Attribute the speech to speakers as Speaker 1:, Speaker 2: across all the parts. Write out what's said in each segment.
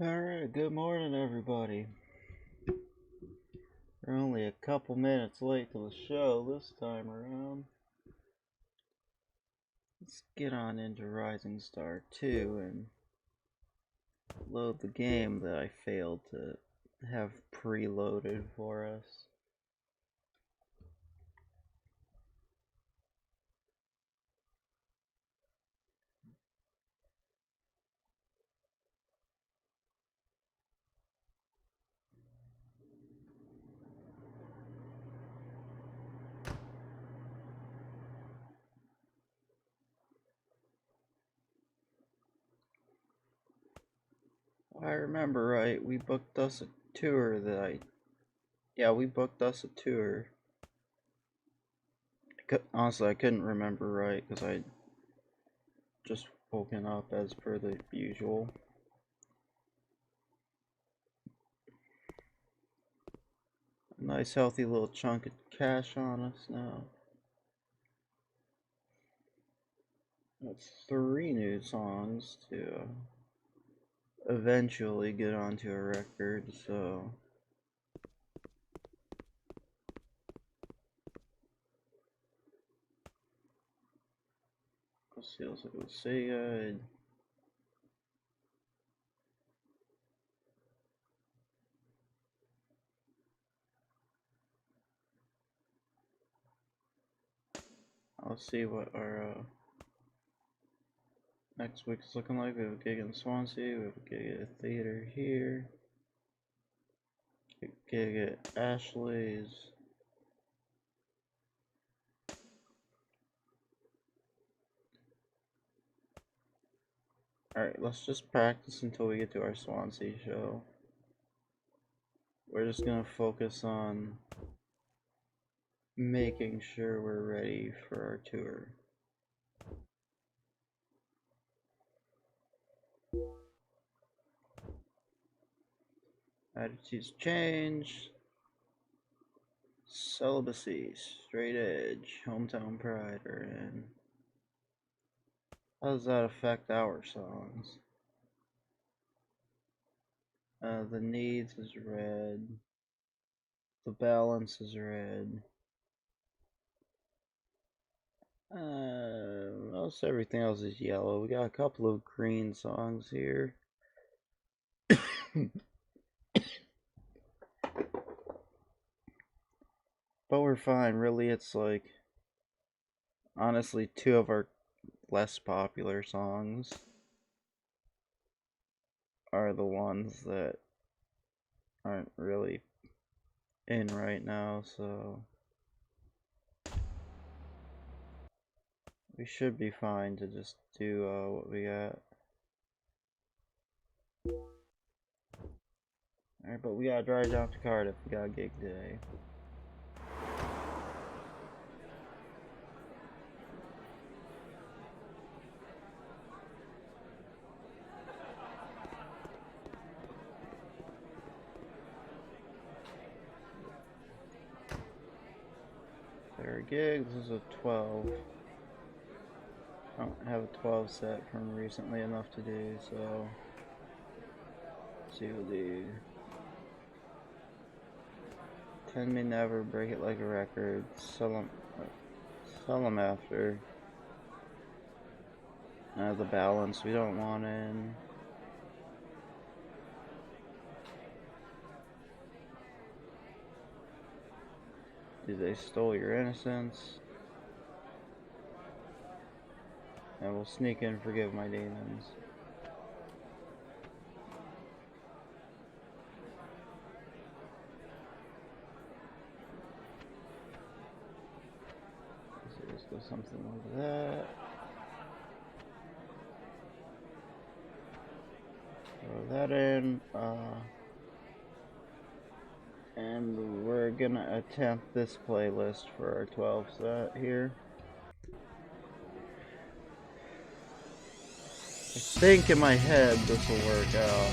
Speaker 1: Alright, good morning everybody. We're only a couple minutes late to the show this time around. Let's get on into Rising Star 2 and load the game that I failed to have preloaded for us. If I remember right, we booked us a tour we booked us a tour. Honestly, I couldn't remember right because I just woken up as per the usual. A nice healthy little chunk of cash on us now. That's 3 new songs to eventually get onto a record, so let's see, let's say let's see what our next week's looking like. We have a gig in Swansea, we have a gig at a theater here, a gig at Ashley's. Alright, let's just practice until we get to our Swansea show. We're just gonna focus on making sure we're ready for our tour. Attitudes change. Celibacy, straight edge, hometown pride are in. How does that affect our songs? The needs is red. The balance is red. Most everything else is yellow. We got a couple of green songs here. But we're fine. Really, it's like, honestly, 2 of our less popular songs are the ones that aren't really in right now, so we should be fine to just do what we got. Alright, but we gotta drive down to Cardiff. We got a gig today. There a gig. This is a 12. I don't have a 12 set from recently enough to do, so let's see, we'll do 10 Me Never, Break It Like a Record, Sell 'em After. The balance we don't want in. Do They Stole Your Innocence? And we'll sneak in Forgive My Demons. So let's go something like that. Throw that in. And we're gonna attempt this playlist for our 12 set here. I think in my head this will work out.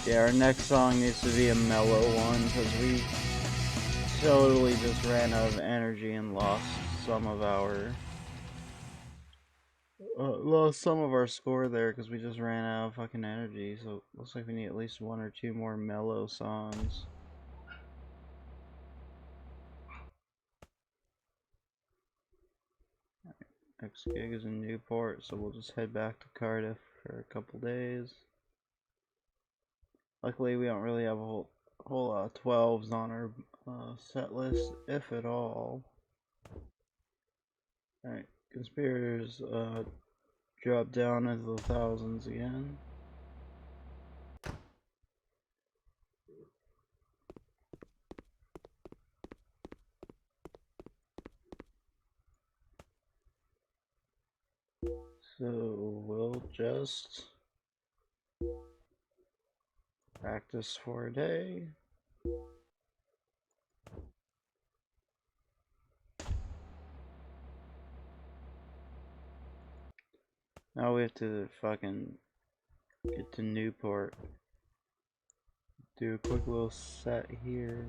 Speaker 1: Yeah, our next song needs to be a mellow one because we totally just ran out of energy and lost some of our score there because we just ran out of fucking energy. So looks like we need at least one or two more mellow songs. Next gig is in Newport, so we'll just head back to Cardiff for a couple days. Luckily, we don't really have a whole lot of 12s on our set list, if at all. Alright, Conspirators drop down into the thousands again. So we'll just practice for a day. Now we have to fucking get to Newport. Do a quick little set here.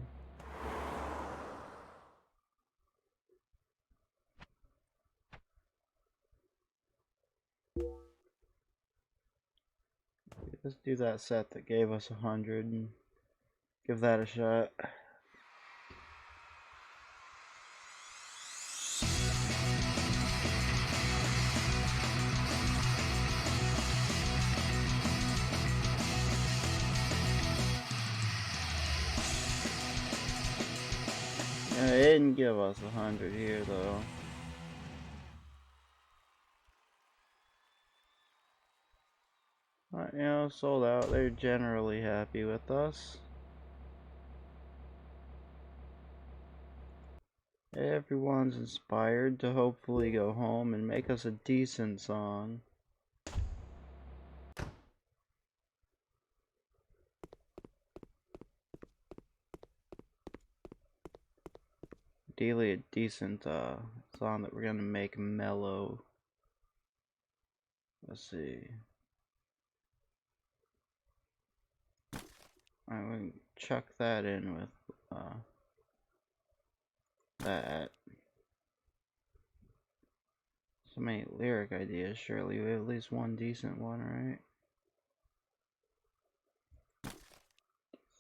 Speaker 1: Let's do that set that gave us 100 and give that a shot. Yeah, it didn't give us 100 here though. But, you know, sold out. They're generally happy with us. Everyone's inspired to hopefully go home and make us a decent song. Ideally a decent song that we're gonna make mellow. Let's see. I'm gonna chuck that in with that. So many lyric ideas, surely we have at least one decent one, right?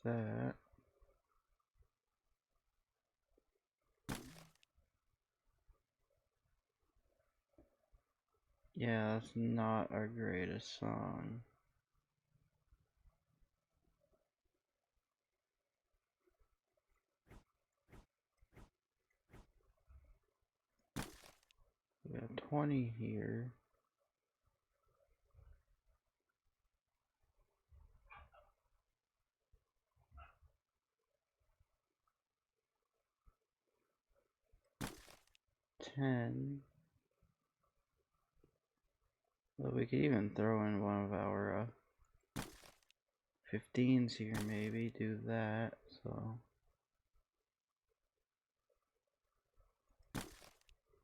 Speaker 1: That. Yeah, that's not our greatest song. We got 20 here. $10. Well, we could even throw in one of our 15s here, maybe. Do that, so.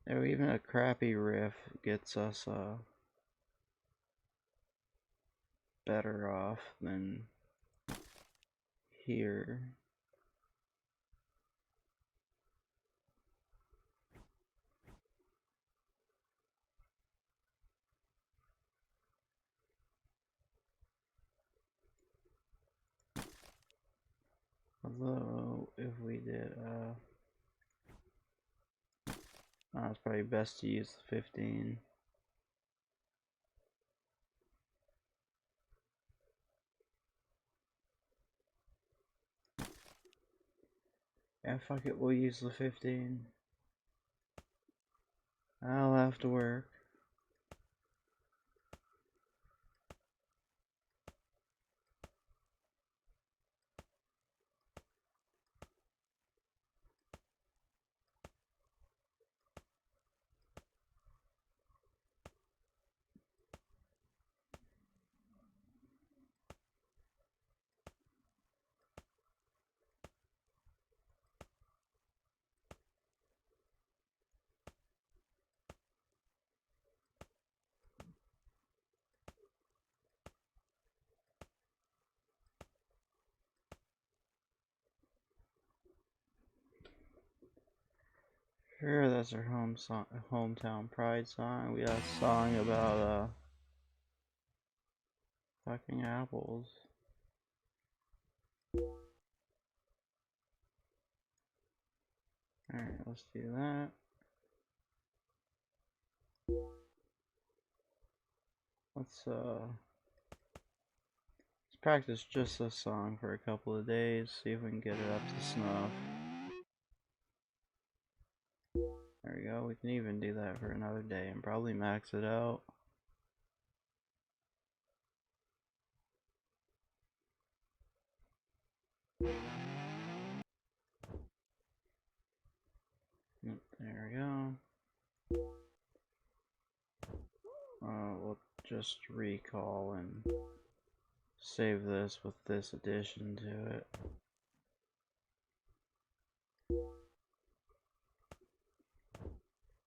Speaker 1: Oh, even a crappy riff gets us better off than here. Although, if we did, it's probably best to use the 15. Yeah, fuck it, we'll use the 15. I'll have to work. Sure, that's our hometown pride song. We got a song about fucking apples. Alright, let's do that. Let's practice just this song for a couple of days, see if we can get it up to snuff. There we go, we can even do that for another day and probably max it out. There we go. We'll just recall and save this with this addition to it.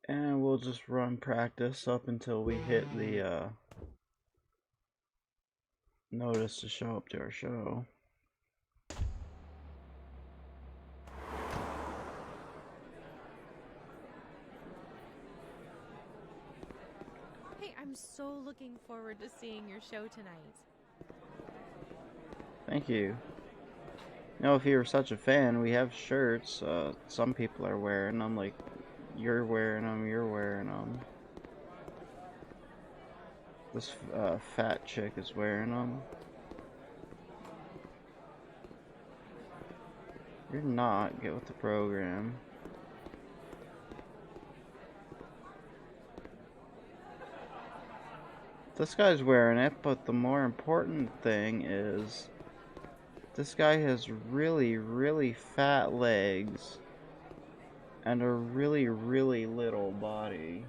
Speaker 1: And we'll just run practice up until we hit the notice to show up to our show.
Speaker 2: Hey, I'm so looking forward to seeing your show tonight.
Speaker 1: Thank you. You know, if you're such a fan, we have shirts. Some people are wearing them, like you're wearing them, you're wearing them. This fat chick is wearing them. You're not. Get with the program. This guy's wearing it, but the more important thing is this guy has really, really fat legs and a really, really little body.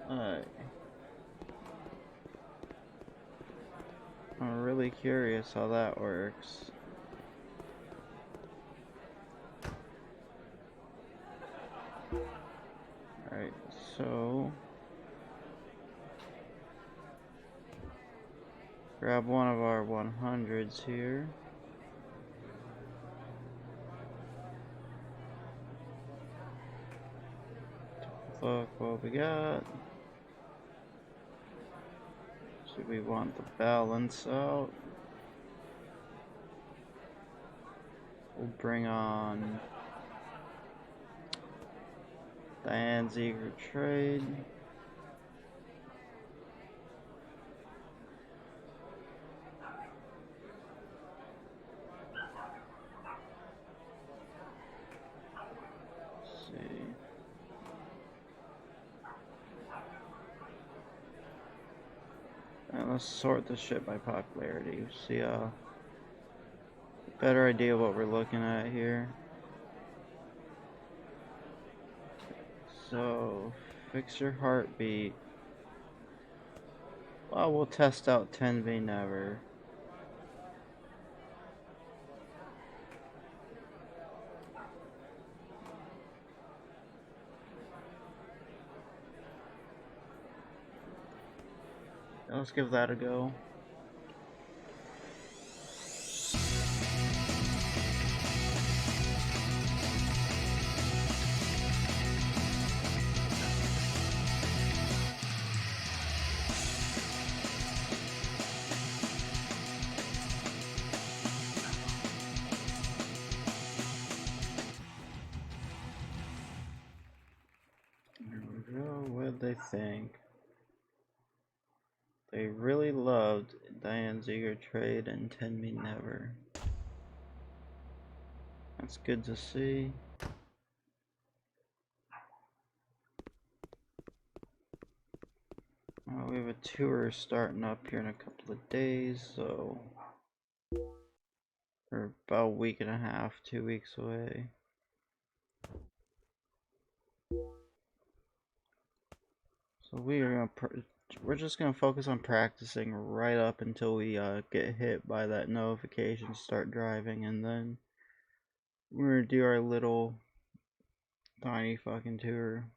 Speaker 1: I'm really curious how that works. Alright, so grab one of our 100s here. Look what we got. So we want the balance out. We'll bring on Diane's eager trade. Let's see. And let's sort this shit by popularity. See a better idea what we're looking at here. So, fix your heartbeat. Well, we'll test out 10 Be Never. Let's give that a go. There we go. What'd they think? They really loved Diane's eager trade and 10 Me Never. That's good to see. We have a tour starting up here in a couple of days, so we're about a week and a half, 2 weeks away. So we're just gonna focus on practicing right up until we get hit by that notification, start driving, and then we're gonna do our little tiny fucking tour.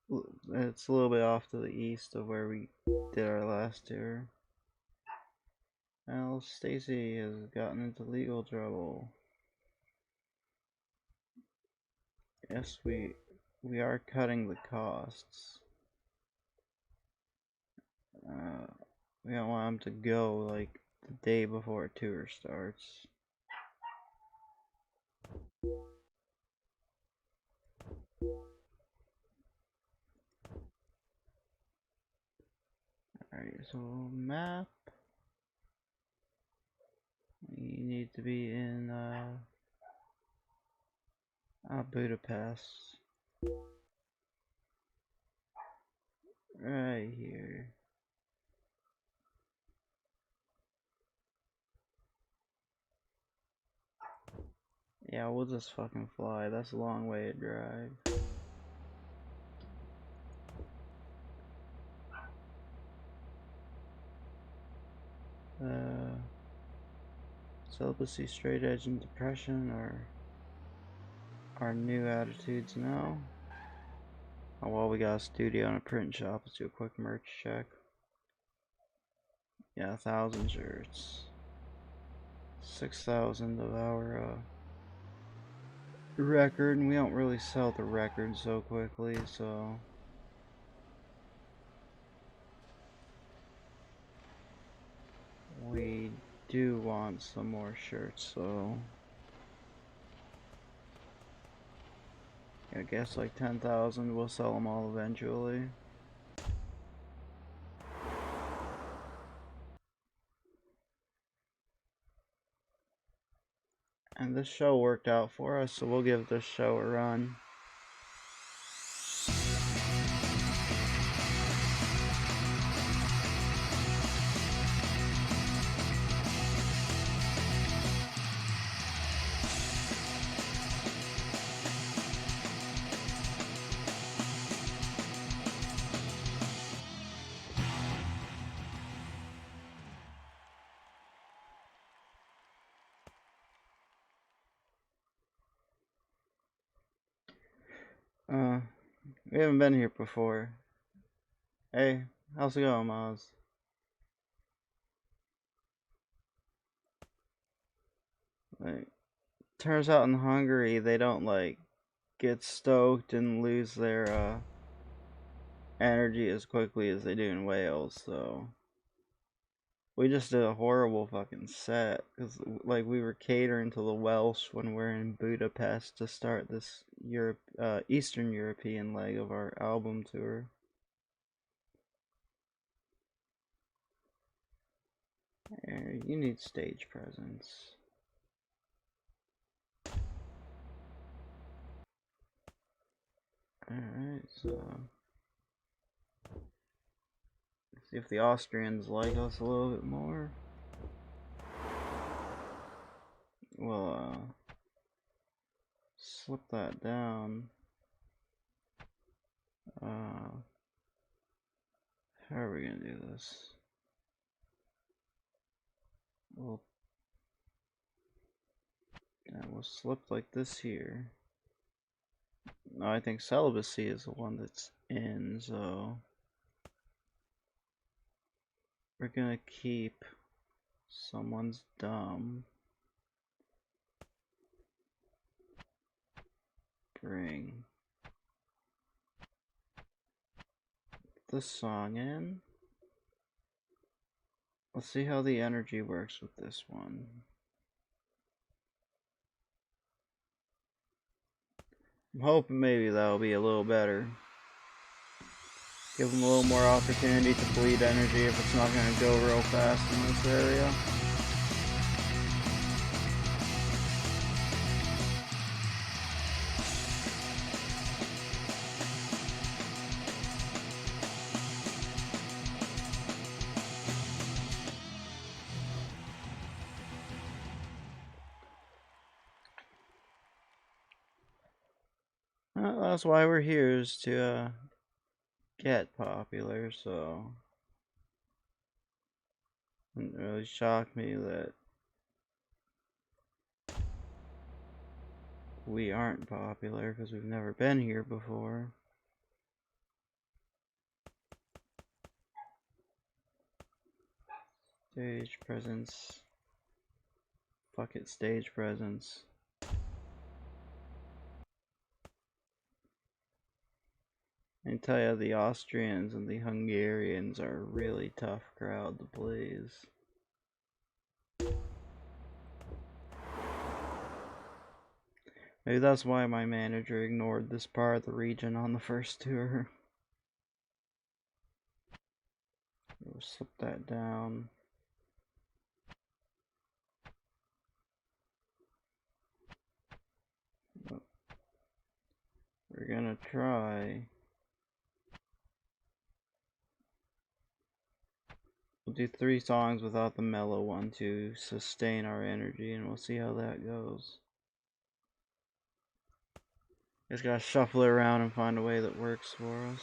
Speaker 1: It's a little bit off to the east of where we did our last tour. Well, Stacy has gotten into legal trouble. Yes, we are cutting the costs. We don't want them to go like the day before tour starts. Alright, so map. We need to be in Budapest. Right here. Yeah, we'll just fucking fly. That's a long way to drive. Celibacy, straight edge, and depression are our new attitudes now. Oh, well, we got a studio and a print shop. Let's do a quick merch check. Yeah, 1,000 shirts. 6,000 of our record, and we don't really sell the record so quickly, so we do want some more shirts, so I guess like 10,000, we'll sell them all eventually. And this show worked out for us, so we'll give this show a run. We haven't been here before. Hey, how's it going, Maz? Like, turns out in Hungary, they don't, like, get stoked and lose their, energy as quickly as they do in Wales, so we just did a horrible fucking set, because, like, we were catering to the Welsh when we're in Budapest to start this Eastern European leg of our album tour. You need stage presence. Alright, so see if the Austrians like us a little bit more. We'll slip that down. How are we gonna do this? We'll slip like this here. No, I think celibacy is the one that's in, so we're gonna keep someone's dumb. Bring this song in. Let's see how the energy works with this one. I'm hoping maybe that'll be a little better. Give them a little more opportunity to bleed energy if it's not going to go real fast in this area. Well, that's why we're here, is to get popular, so it didn't really shock me that we aren't popular because we've never been here before. Stage presence. Fuck it, stage presence. me tell you, the Austrians and the Hungarians are a really tough crowd to please. Maybe that's why my manager ignored this part of the region on the first tour. We'll slip that down. We're gonna try. We'll do 3 songs without the mellow one to sustain our energy, and we'll see how that goes. Just gotta shuffle it around and find a way that works for us.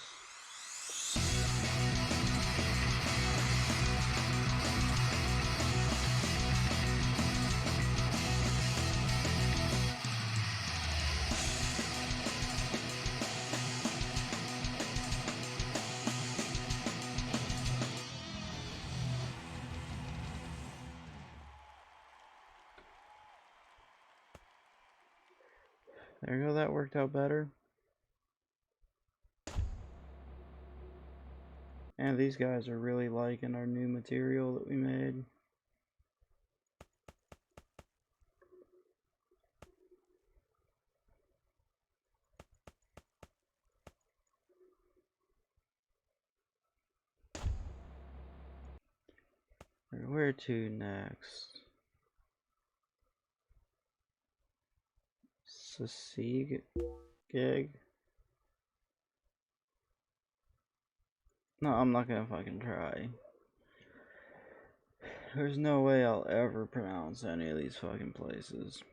Speaker 1: There you go, that worked out better. And these guys are really liking our new material that we made. Where to next? Sasig gig? No, I'm not gonna fucking try. There's no way I'll ever pronounce any of these fucking places.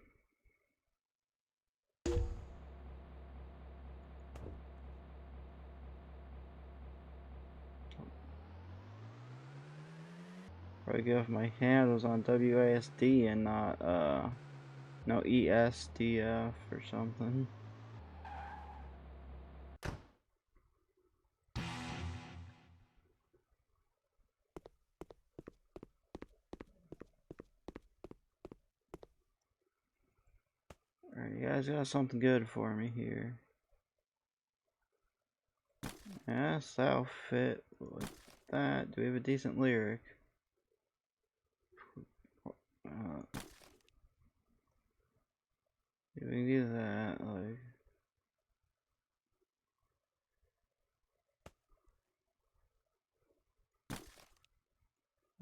Speaker 1: Probably good if my hand was on WASD and not, no ESDF or something. Alright, you guys got something good for me here. Yes, that'll fit with that. Do we have a decent lyric? We can do that, like...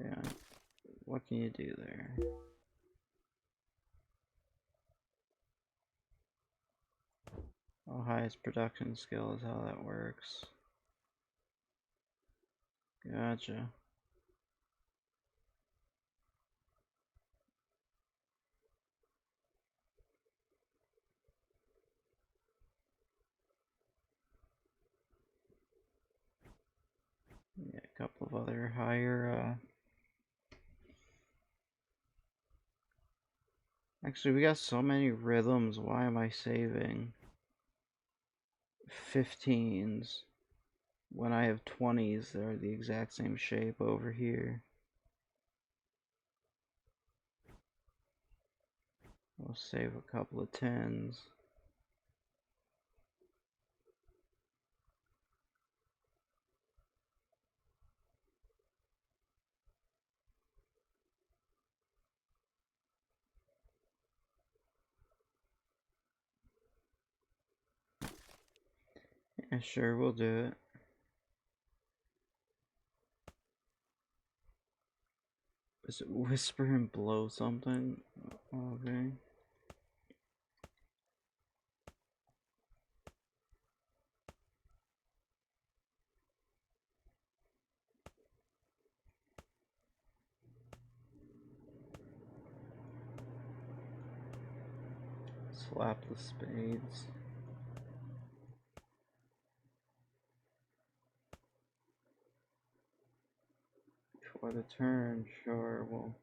Speaker 1: Yeah, what can you do there? Oh, highest production skill is how that works. Gotcha. Yeah, a couple of other higher, Actually, we got so many rhythms, why am I saving 15s when I have 20s that are the exact same shape over here? We'll save a couple of 10s. Yeah, sure, we'll do it. Is it whisper and blow something? Okay. Slap the spades. For the turn, sure, we'll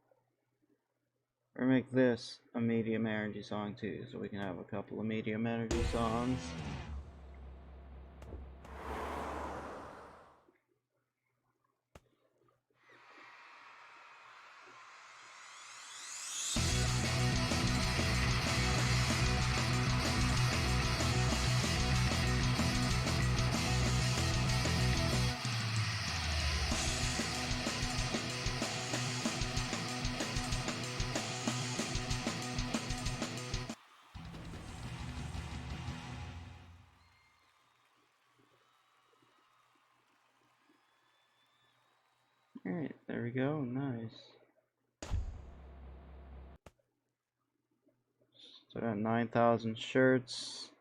Speaker 1: make this a medium energy song too, so we can have a couple of medium energy songs. Alright, there we go. Nice. So I got 9,000 shirts.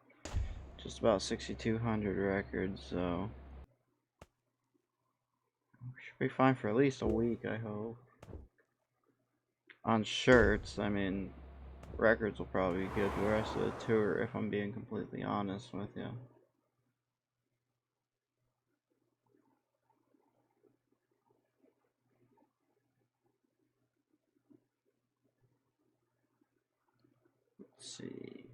Speaker 1: Just about 6,200 records, so we should be fine for at least a week, I hope. On shirts, I mean, records will probably be good for the rest of the tour, if I'm being completely honest with you. Let's see.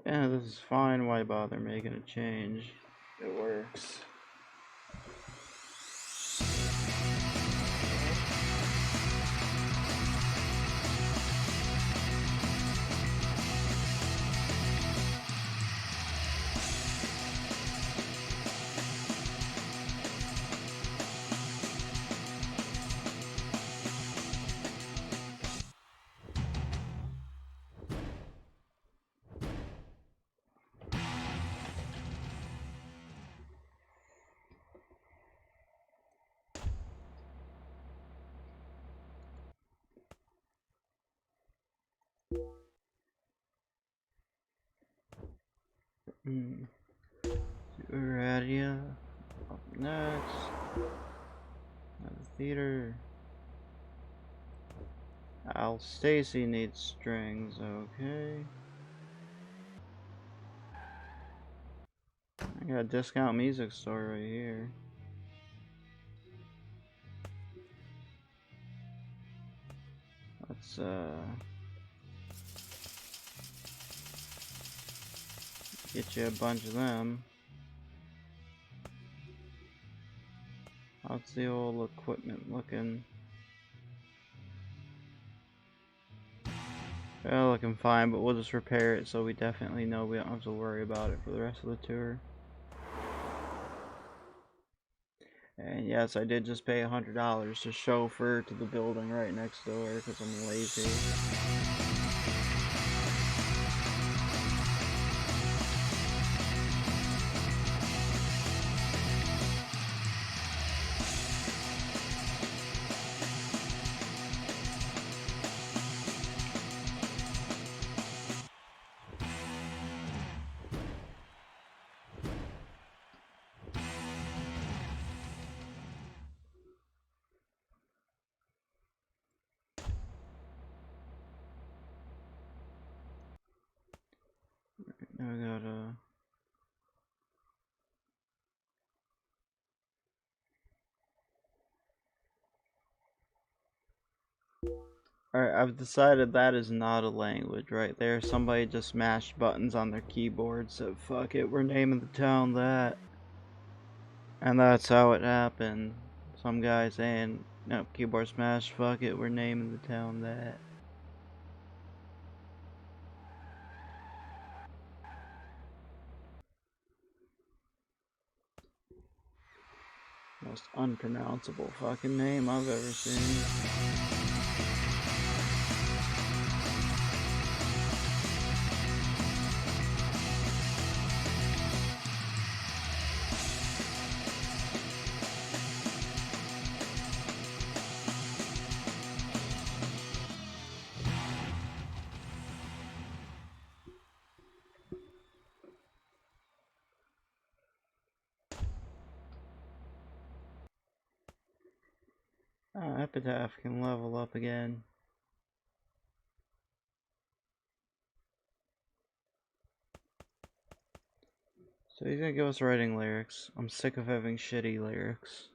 Speaker 1: Yeah, this is fine. Why bother making a change? It works. Radio. Up next. The theater. Al Stacy needs strings, okay. I got a discount music store right here. Let's get you a bunch of them. How's the old equipment looking? Yeah, looking fine, but we'll just repair it so we definitely know we don't have to worry about it for the rest of the tour. And yes, I did just pay $100 to chauffeur to the building right next door because I'm lazy. Now we gotta... Alright, I've decided that is not a language right there. Somebody just mashed buttons on their keyboard, so fuck it, we're naming the town that. And that's how it happened. Some guy saying, no, keyboard smash, fuck it, we're naming the town that. Most unpronounceable fucking name I've ever seen. Epitaph can level up again. So he's gonna give us writing lyrics. I'm sick of having shitty lyrics.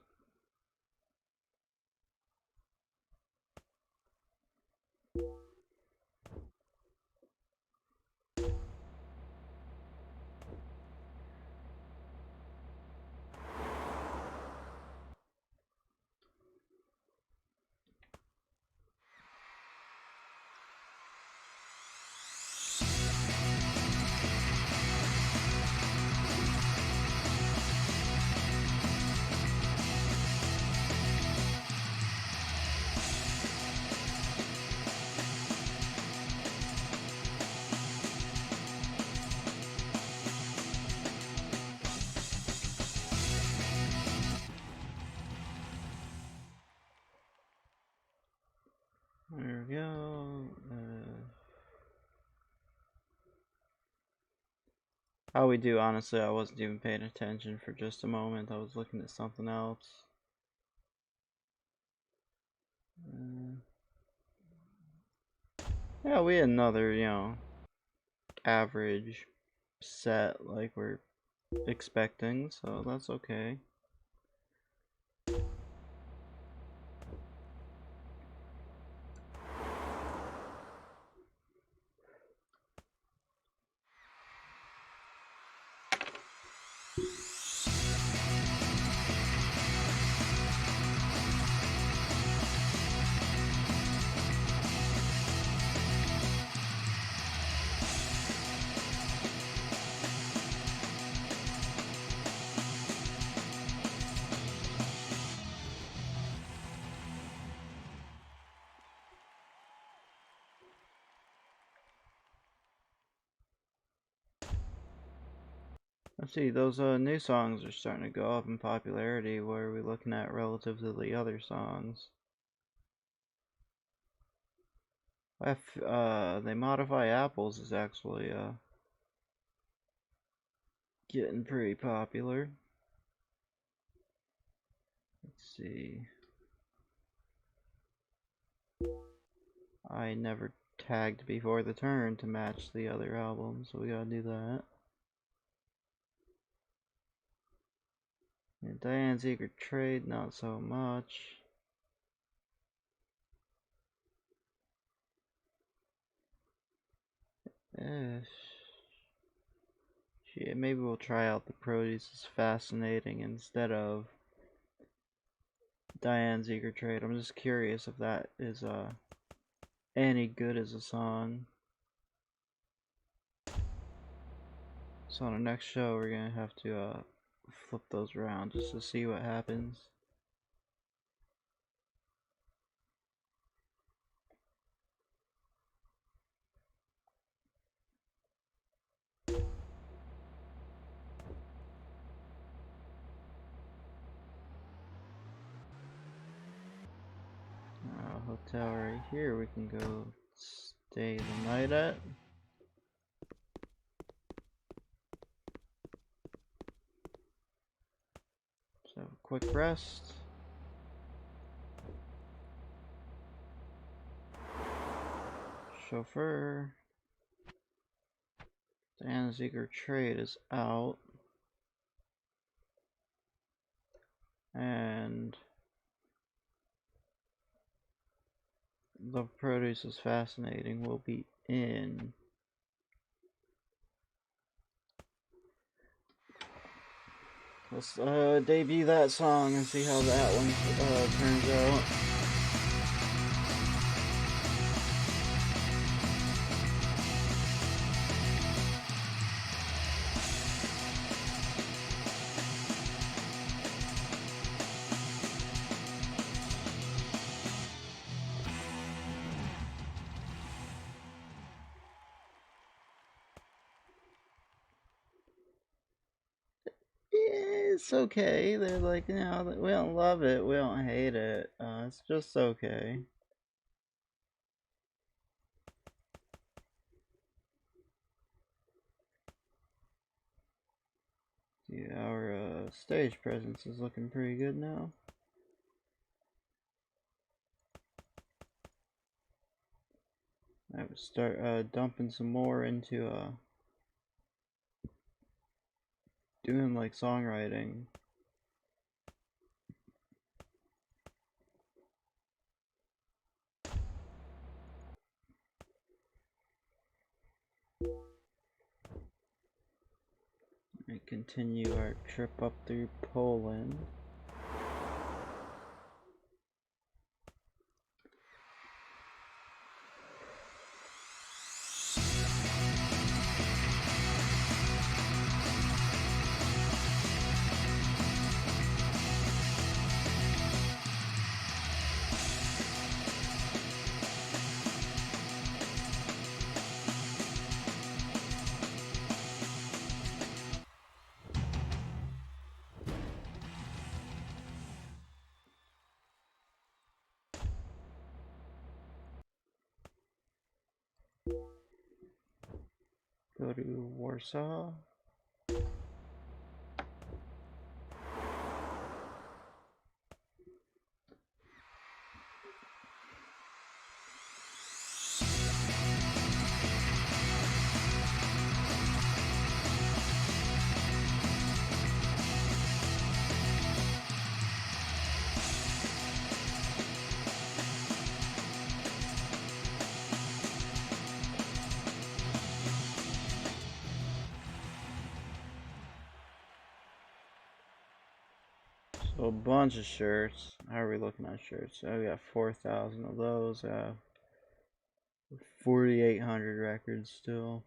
Speaker 1: How we do, honestly, I wasn't even paying attention for just a moment. I was looking at something else. Yeah, we had another, average set like we're expecting, so that's okay. Let's see, those new songs are starting to go up in popularity. What are we looking at relative to the other songs? They Modify Apples is actually getting pretty popular. Let's see. I never tagged before the turn to match the other album, so we gotta do that. And Diane's Secret Trade, not so much. Shit, maybe we'll try out the Produce is Fascinating instead of Diane's Eager Trade. I'm just curious if that is any good as a song. So on the next show we're gonna have to flip those around just to see what happens. Hotel right here we can go stay the night at. So quick rest. Chauffeur. Diana's Eager Trade is out. And the Produce is Fascinating will be in. Let's debut that song and see how that one turns out. It's okay. They're like, we don't love it, we don't hate it. It's just okay. Yeah, our stage presence is looking pretty good now. I would start dumping some more into doing like songwriting. And continue our trip up through Poland. Go to Warsaw. So a bunch of shirts. How are we looking at shirts? So we got 4,000 of those. 4,800 records still.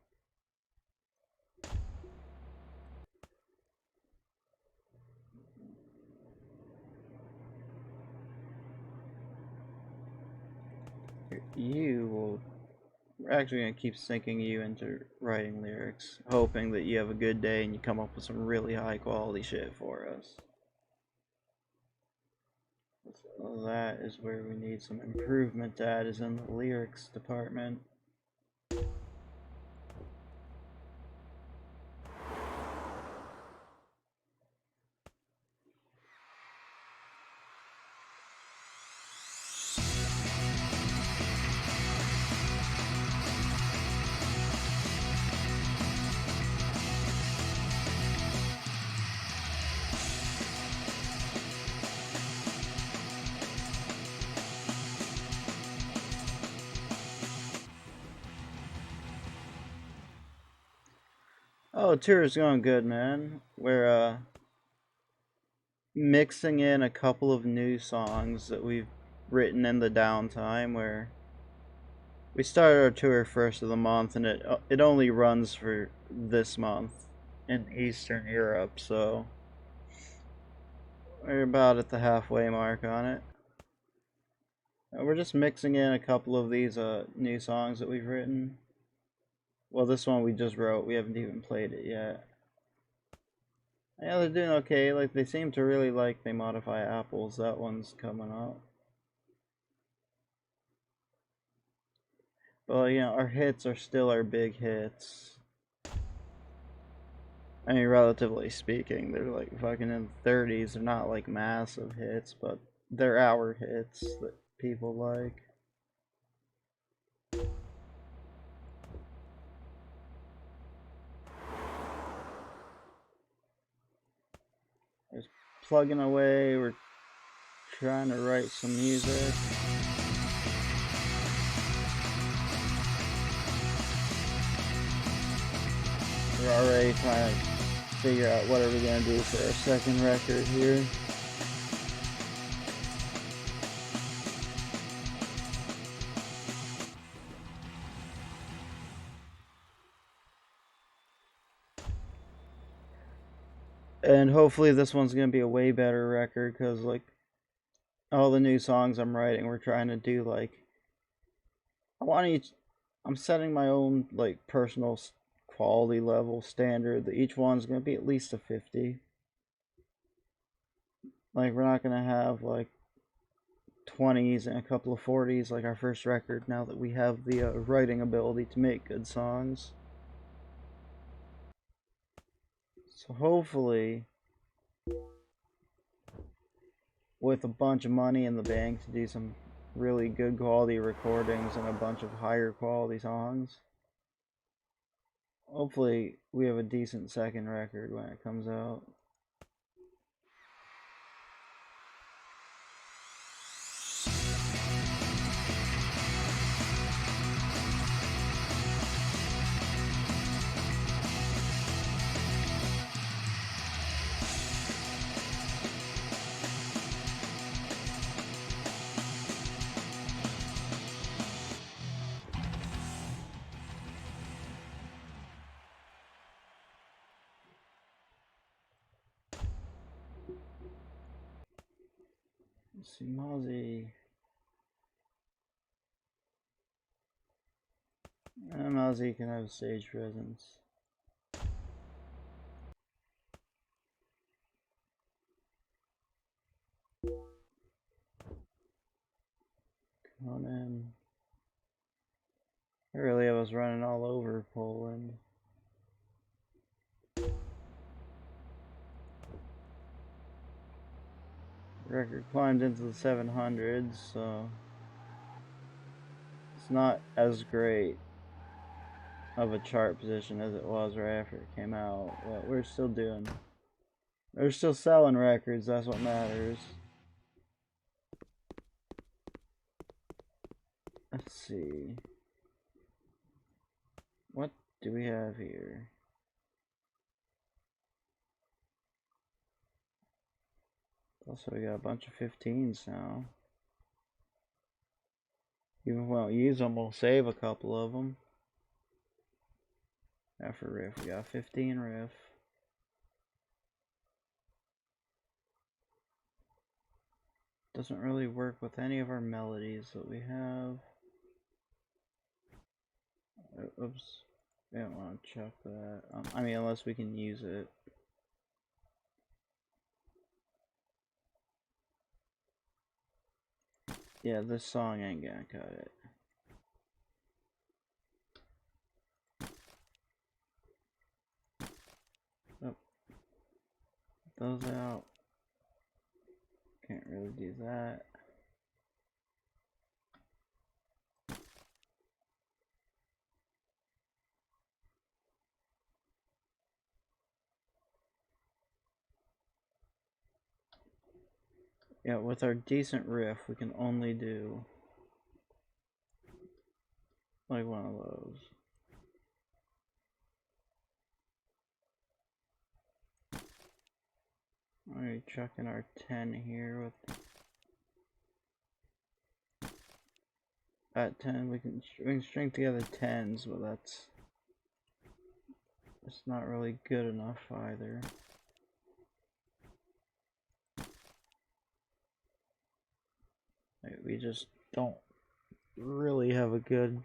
Speaker 1: We're actually going to keep syncing you into writing lyrics, hoping that you have a good day and you come up with some really high quality shit for us. So that is where we need some improvement at, is in the lyrics department. Oh, tour is going good, man. We're mixing in a couple of new songs that we've written in the downtime, where we started our tour first of the month, and it only runs for this month in Eastern Europe, so we're about at the halfway mark on it. We're just mixing in a couple of these new songs that we've written. Well, this one we just wrote. We haven't even played it yet. Yeah, they're doing okay. Like, they seem to really like They Modify Apples. That one's coming up. But, you know, our hits are still our big hits. I mean, relatively speaking, they're like fucking in the 30s. They're not like massive hits, but they're our hits that people like. Just plugging away. We're trying to write some music. We're already trying to figure out what are we gonna do for our second record here. And hopefully this one's gonna be a way better record, because like all the new songs I'm writing, we're trying to do like I'm setting my own like personal quality level standard that each one's gonna be at least a 50. Like, we're not gonna have like 20s and a couple of 40s like our first record, now that we have the writing ability to make good songs. So hopefully, with a bunch of money in the bank to do some really good quality recordings and a bunch of higher quality songs, hopefully we have a decent second record when it comes out. Let's see, Mozzie can have stage presence. Come on in. Really, I was running all over Poland. Record climbed into the 700s, so it's not as great of a chart position as it was right after it came out, but we're still selling records. That's what matters. Let's see, what do we have here? Also, we got a bunch of 15s now. Even if we don't use them, we'll save a couple of them. After riff, we got 15 riff. Doesn't really work with any of our melodies that we have. Oops. I don't want to check that. I mean, unless we can use it. Yeah, this song ain't gonna cut it. Oh. Those out. Can't really do that. Yeah, with our decent riff, we can only do like one of those. Alright, chucking our 10 here with at 10 we can string together 10s, but that's not really good enough either. We just don't really have a good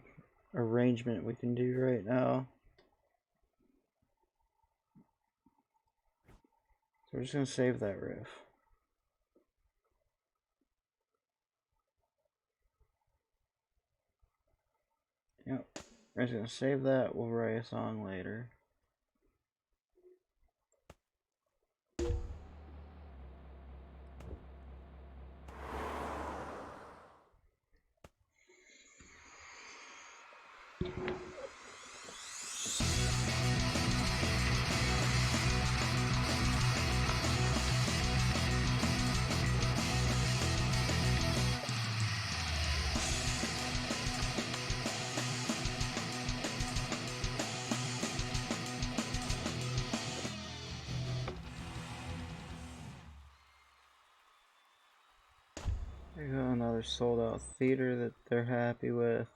Speaker 1: arrangement we can do right now. So we're just gonna save that riff. Yep, we're just gonna save that, we'll write a song later. There you go, another sold out theater that they're happy with.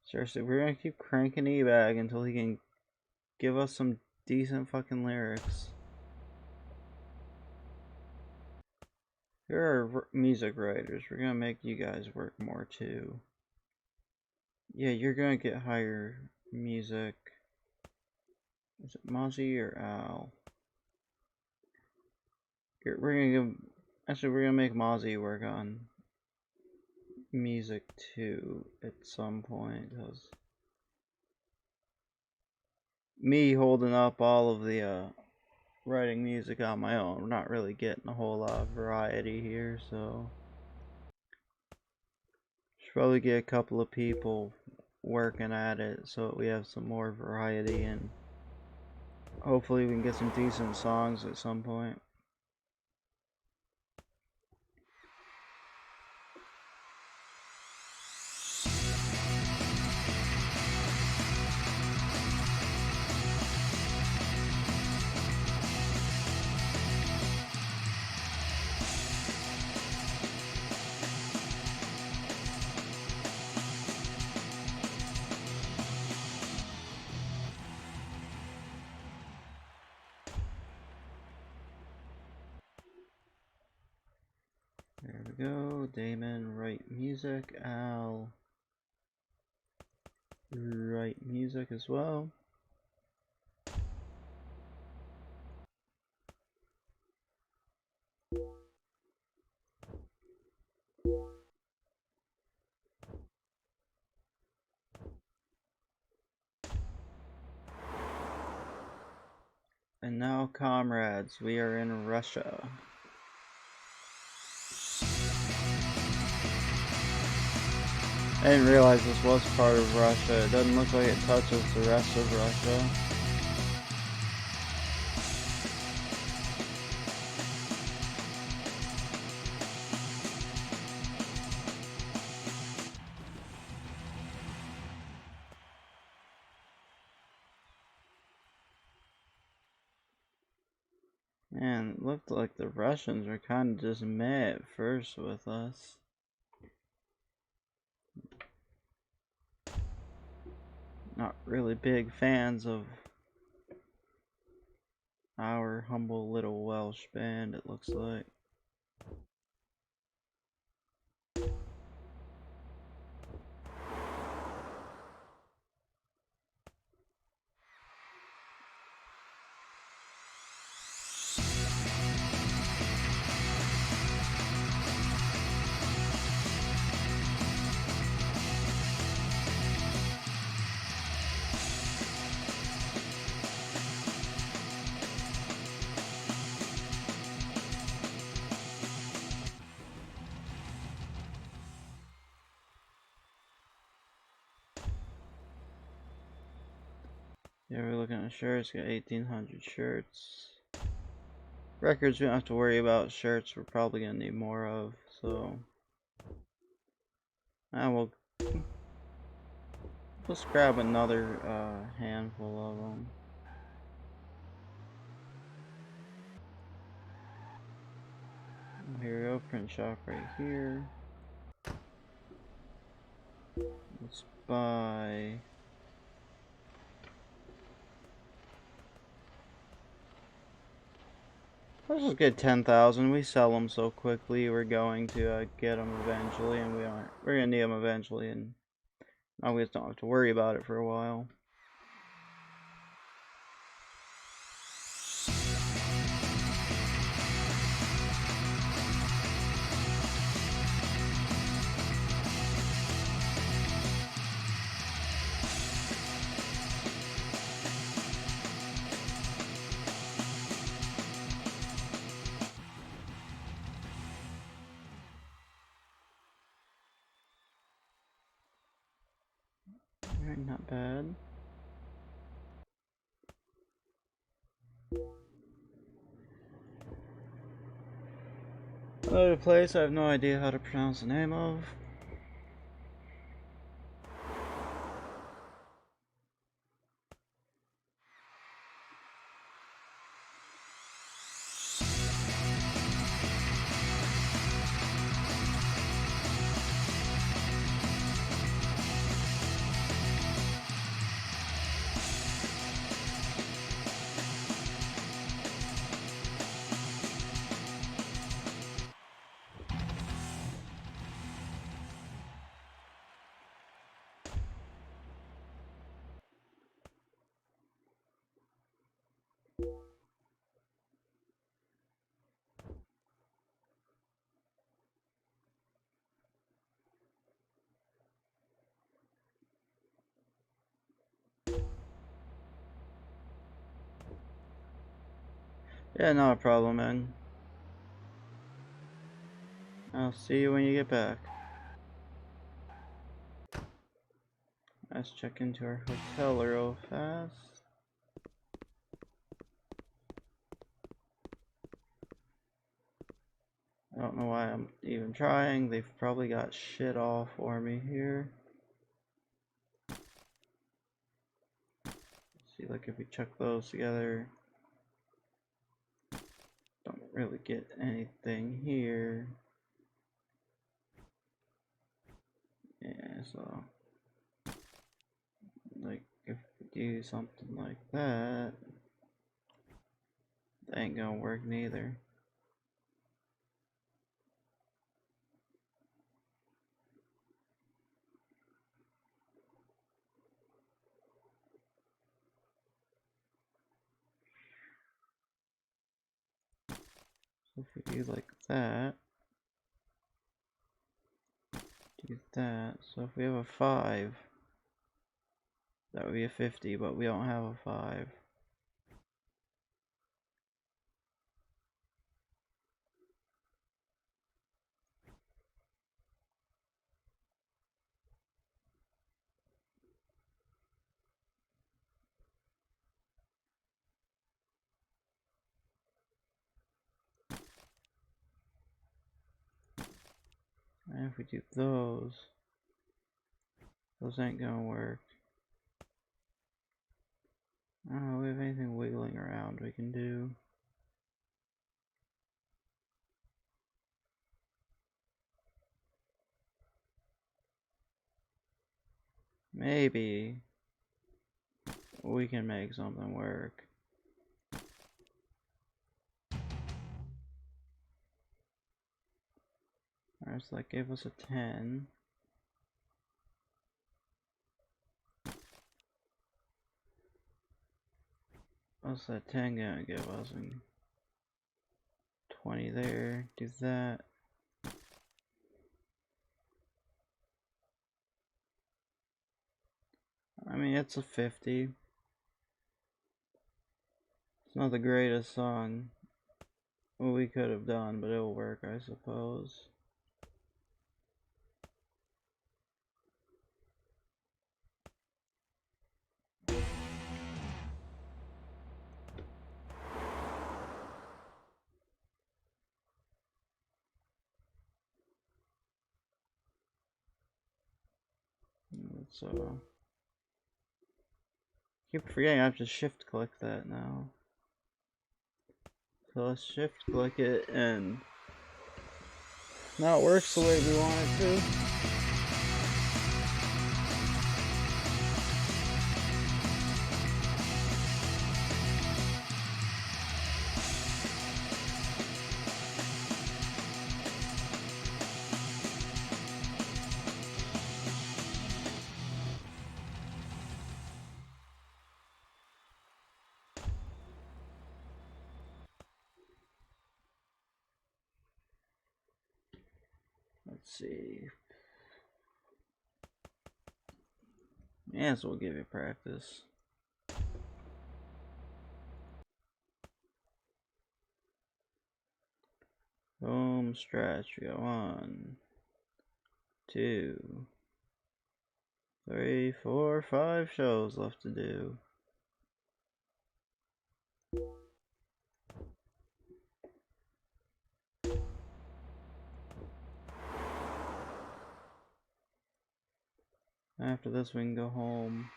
Speaker 1: Seriously, we're gonna keep cranking E-Bag until he can give us some decent fucking lyrics. Here are music writers. We're gonna make you guys work more too. Yeah, you're gonna get higher music. Is it Mozzie or Al? Here, we're gonna make Mozzie work on music too at some point. Cause me holding up all of the writing music on my own, we're not really getting a whole lot of variety here, so should probably get a couple of people working at it so that we have some more variety, and hopefully we can get some decent songs at some point. There we go. Damon, write music. Al, write music as well. And now, comrades, we are in Russia. I didn't realize this was part of Russia. It doesn't look like it touches the rest of Russia. Man, it looked like the Russians were kind of just mad at first with us. Not really big fans of our humble little Welsh band, it looks like. Yeah, we're looking at shirts, got 1,800 shirts. Records we don't have to worry about, shirts we're probably gonna need more of, so. We'll just grab another handful of them. Here we go, print shop right here. Let's buy. Let's just get 10,000. We sell them so quickly. We're going to get them eventually, and we're gonna need them eventually, and now we just don't have to worry about it for a while. Alright, not bad. Another place I have no idea how to pronounce the name of. Yeah, not a problem, man. I'll see you when you get back. Let's check into our hotel real fast. I don't know why I'm even trying. They've probably got shit all for me here. See, like if we chuck those together, don't really get anything here. Yeah, so like if we do something like that, that ain't gonna work neither. So if we do like that, do that. So if we have a 5, that would be a 50, but we don't have a 5. And if we do those ain't gonna work. I don't know, we have anything wiggling around we can do. maybe we can make something work. Alright, so that gave us a 10. What's that 10 gonna give us? 20 there, do that. I mean, it's a 50. It's not the greatest song we could have done, but it'll work, I suppose. Let's keep forgetting I have to shift click that now. So let's shift click it, and now it works the way we want it to. Let's see. Yes, we'll give you practice. Home stretch. We got 1, 2, 3, 4, 5 shows left to do. After this, we can go home.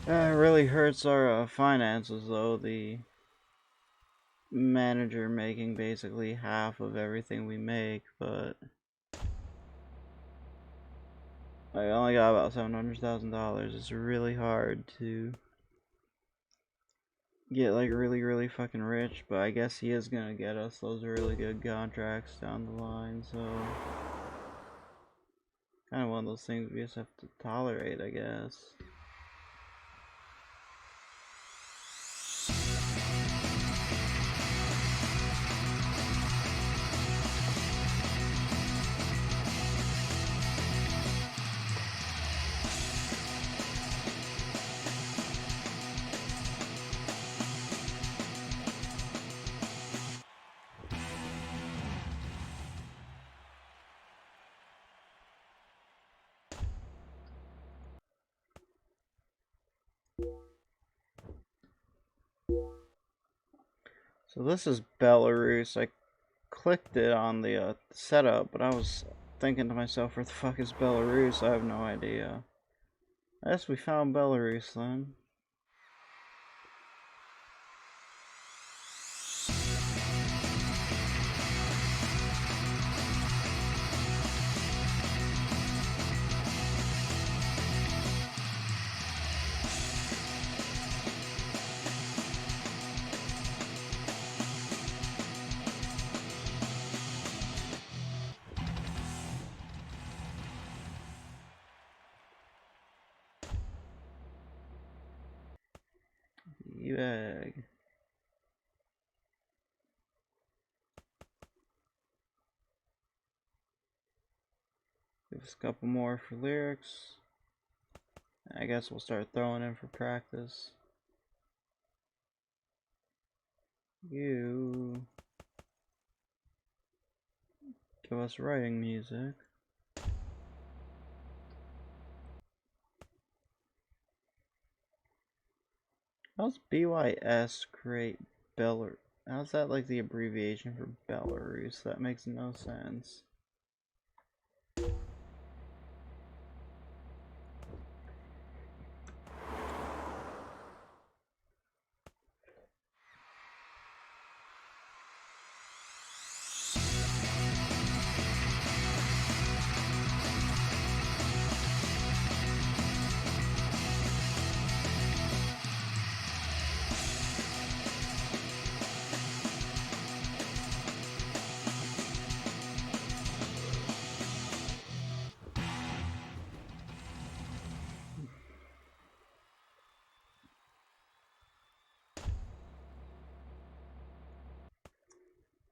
Speaker 1: It really hurts our finances, though. The manager making basically half of everything we make, but I only got about $700,000. It's really hard to get like really fucking rich, but I guess he is gonna get us those really good contracts down the line, so kind of one of those things we just have to tolerate, I guess. So this is Belarus. I clicked it on the setup, but I was thinking to myself, where the fuck is Belarus? I have no idea. I guess we found Belarus then. Bag. Give us a couple more for lyrics. I guess we'll start throwing in for practice. You give us writing music. How's BYS create Belarus? How's that like the abbreviation for Belarus? That makes no sense.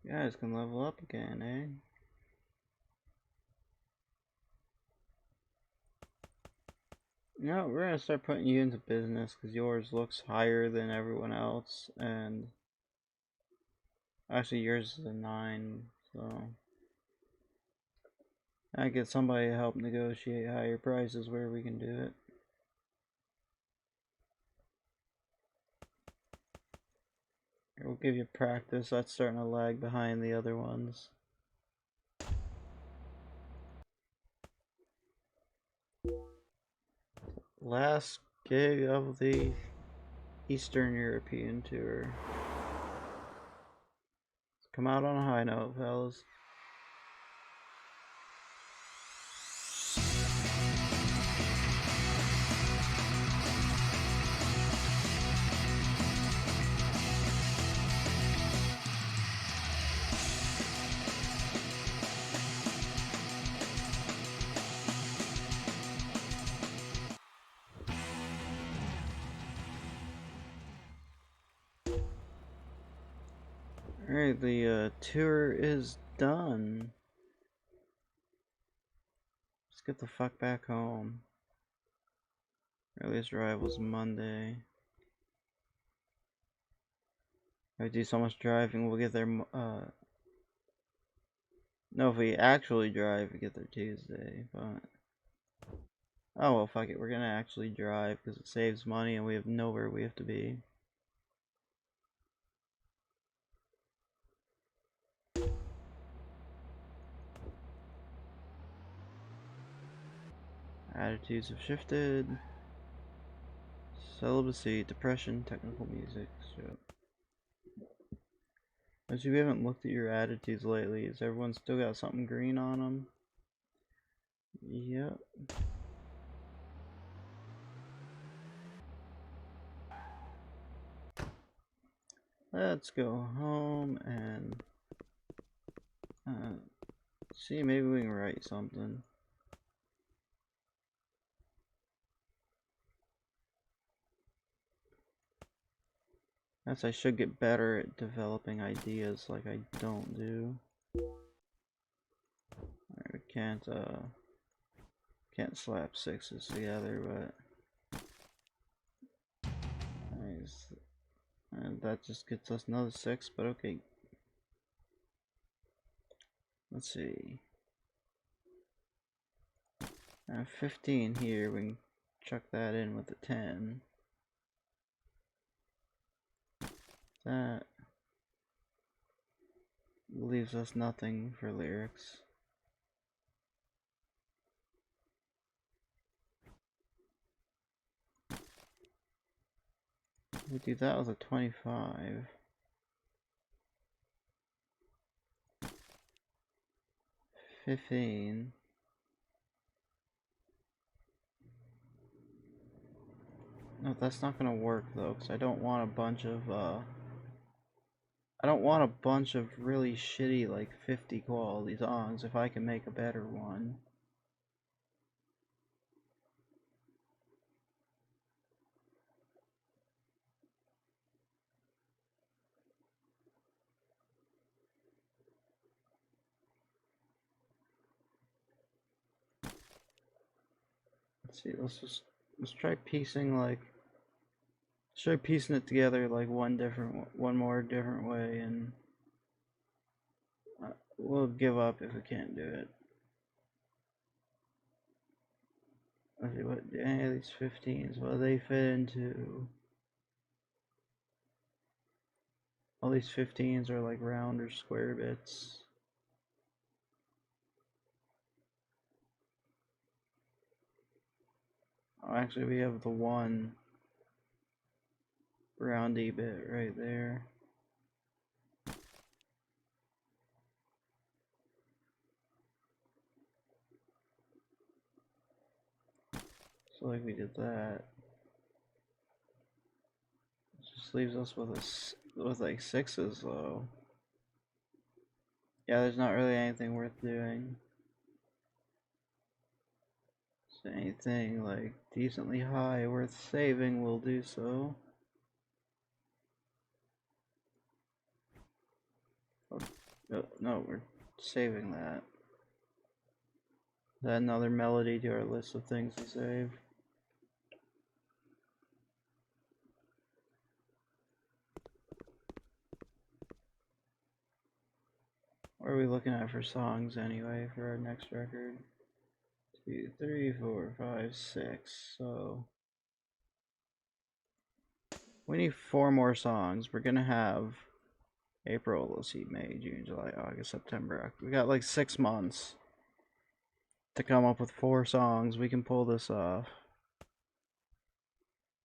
Speaker 1: You guys can level up again, eh? No, we're gonna start putting you into business because yours looks higher than everyone else, and actually yours is a 9, so I get somebody to help negotiate higher prices where we can do it. We'll give you practice. That's starting to lag behind the other ones. Last gig of the Eastern European tour. Let's come out on a high note, fellas. Alright, the tour is done. Let's get the fuck back home. Earliest arrival's Monday. If we do so much driving, we'll get there, no, if we actually drive, we get there Tuesday, but... Oh well, fuck it, we're gonna actually drive, because it saves money and we have nowhere we have to be. Attitudes have shifted. Celibacy, depression, technical music. So, as we haven't looked at your attitudes lately, has everyone still got something green on them? Yep. Let's go home and see, maybe we can write something. Guess I should get better at developing ideas like I don't do. I can't slap 6s together, but nice. And that just gets us another 6, but okay. Let's see. 15 here, we can chuck that in with the 10. That leaves us nothing for lyrics. We do that with a 25. $15. No, that's not gonna work though, because I don't want a bunch of really shitty like 50 quality songs if I can make a better one. Let's see, let's try piecing it together like one more different way, and we'll give up if we can't do it. Let's see, what do any of these 15s, what do they fit into? All these 15s are like round or square bits. Oh, actually, we have the one roundy bit right there. So like we did that. It just leaves us with like 6s though. Yeah, there's not really anything worth doing. So anything like decently high worth saving, we'll do so. Oh, no, we're saving that. Add another melody to our list of things to save. What are we looking at for songs anyway for our next record? 2, 3, 4, 5, 6. So we need 4 more songs. We're gonna have April, let's see, May, June, July, August, September. We got like 6 months to come up with 4 songs. We can pull this off.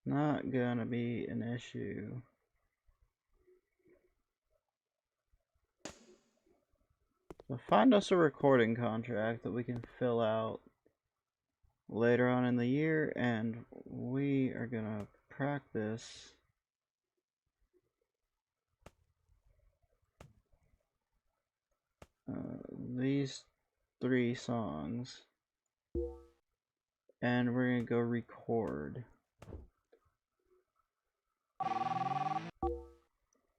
Speaker 1: Not gonna be an issue. So find us a recording contract that we can fill out later on in the year, and we are gonna practice these 3 songs, and we're gonna go record.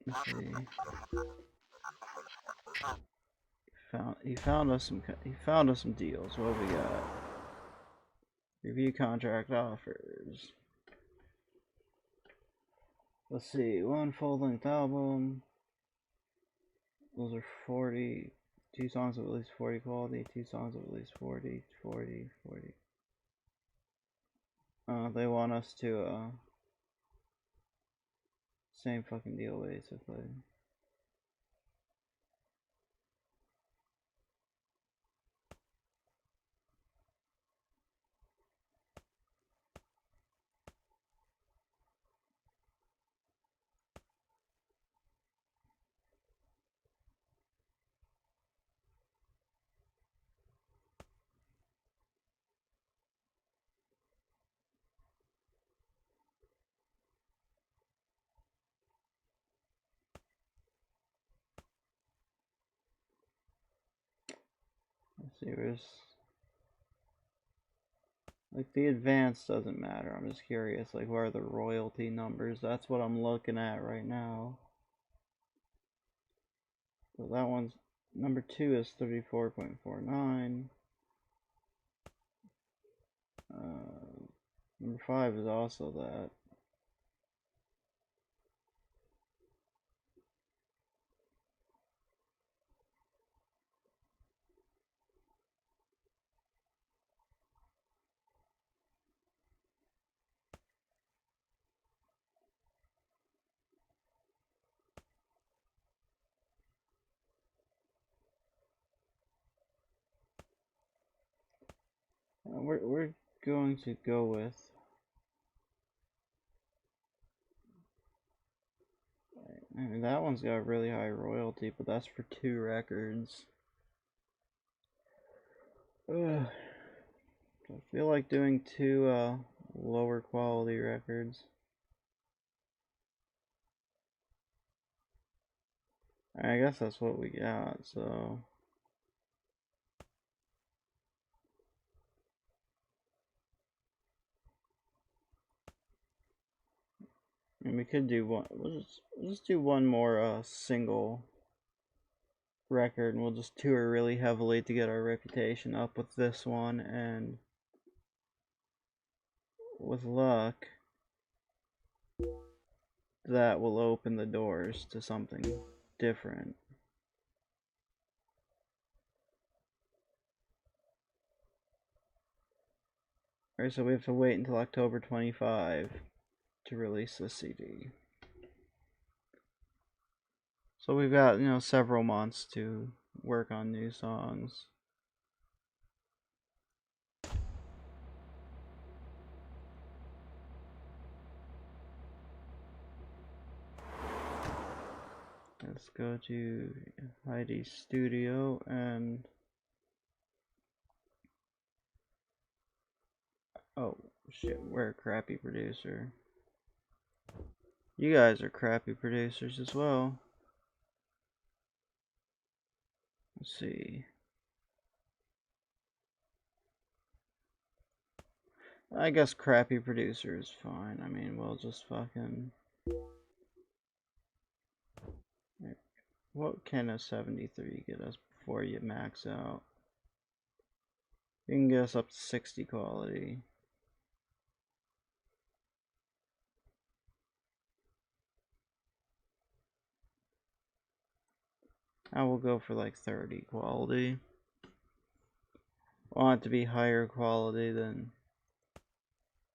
Speaker 1: Let's see. He found us some deals. What have we got? Review contract offers. Let's see. 1 full-length album. Those are 40. 2 songs of at least 40 quality. 2 songs of at least 40, 40, 40. They want us to same fucking deal basically. Let's see, where's like the advance doesn't matter. I'm just curious, like where are the royalty numbers? That's what I'm looking at right now. So that one's number 2 is 34.49. Number 5 is also that. We're going to go with I mean, that one's got really high royalty, but that's for 2 records. Ugh. I feel like doing 2 lower quality records. I guess that's what we got, so and we could do one. We'll just do one more single record, and we'll just tour really heavily to get our reputation up with this one, and with luck, that will open the doors to something different. Alright, so we have to wait until October 25 to release the CD. So we've got, you know, several months to work on new songs. Let's go to Heidi's studio and... Oh, shit, we're a crappy producer. You guys are crappy producers as well. Let's see. I guess crappy producer is fine. I mean, we'll just fucking... What can a 73 get us before you max out? You can get us up to 60 quality. I will go for like 30 quality. I want it to be higher quality than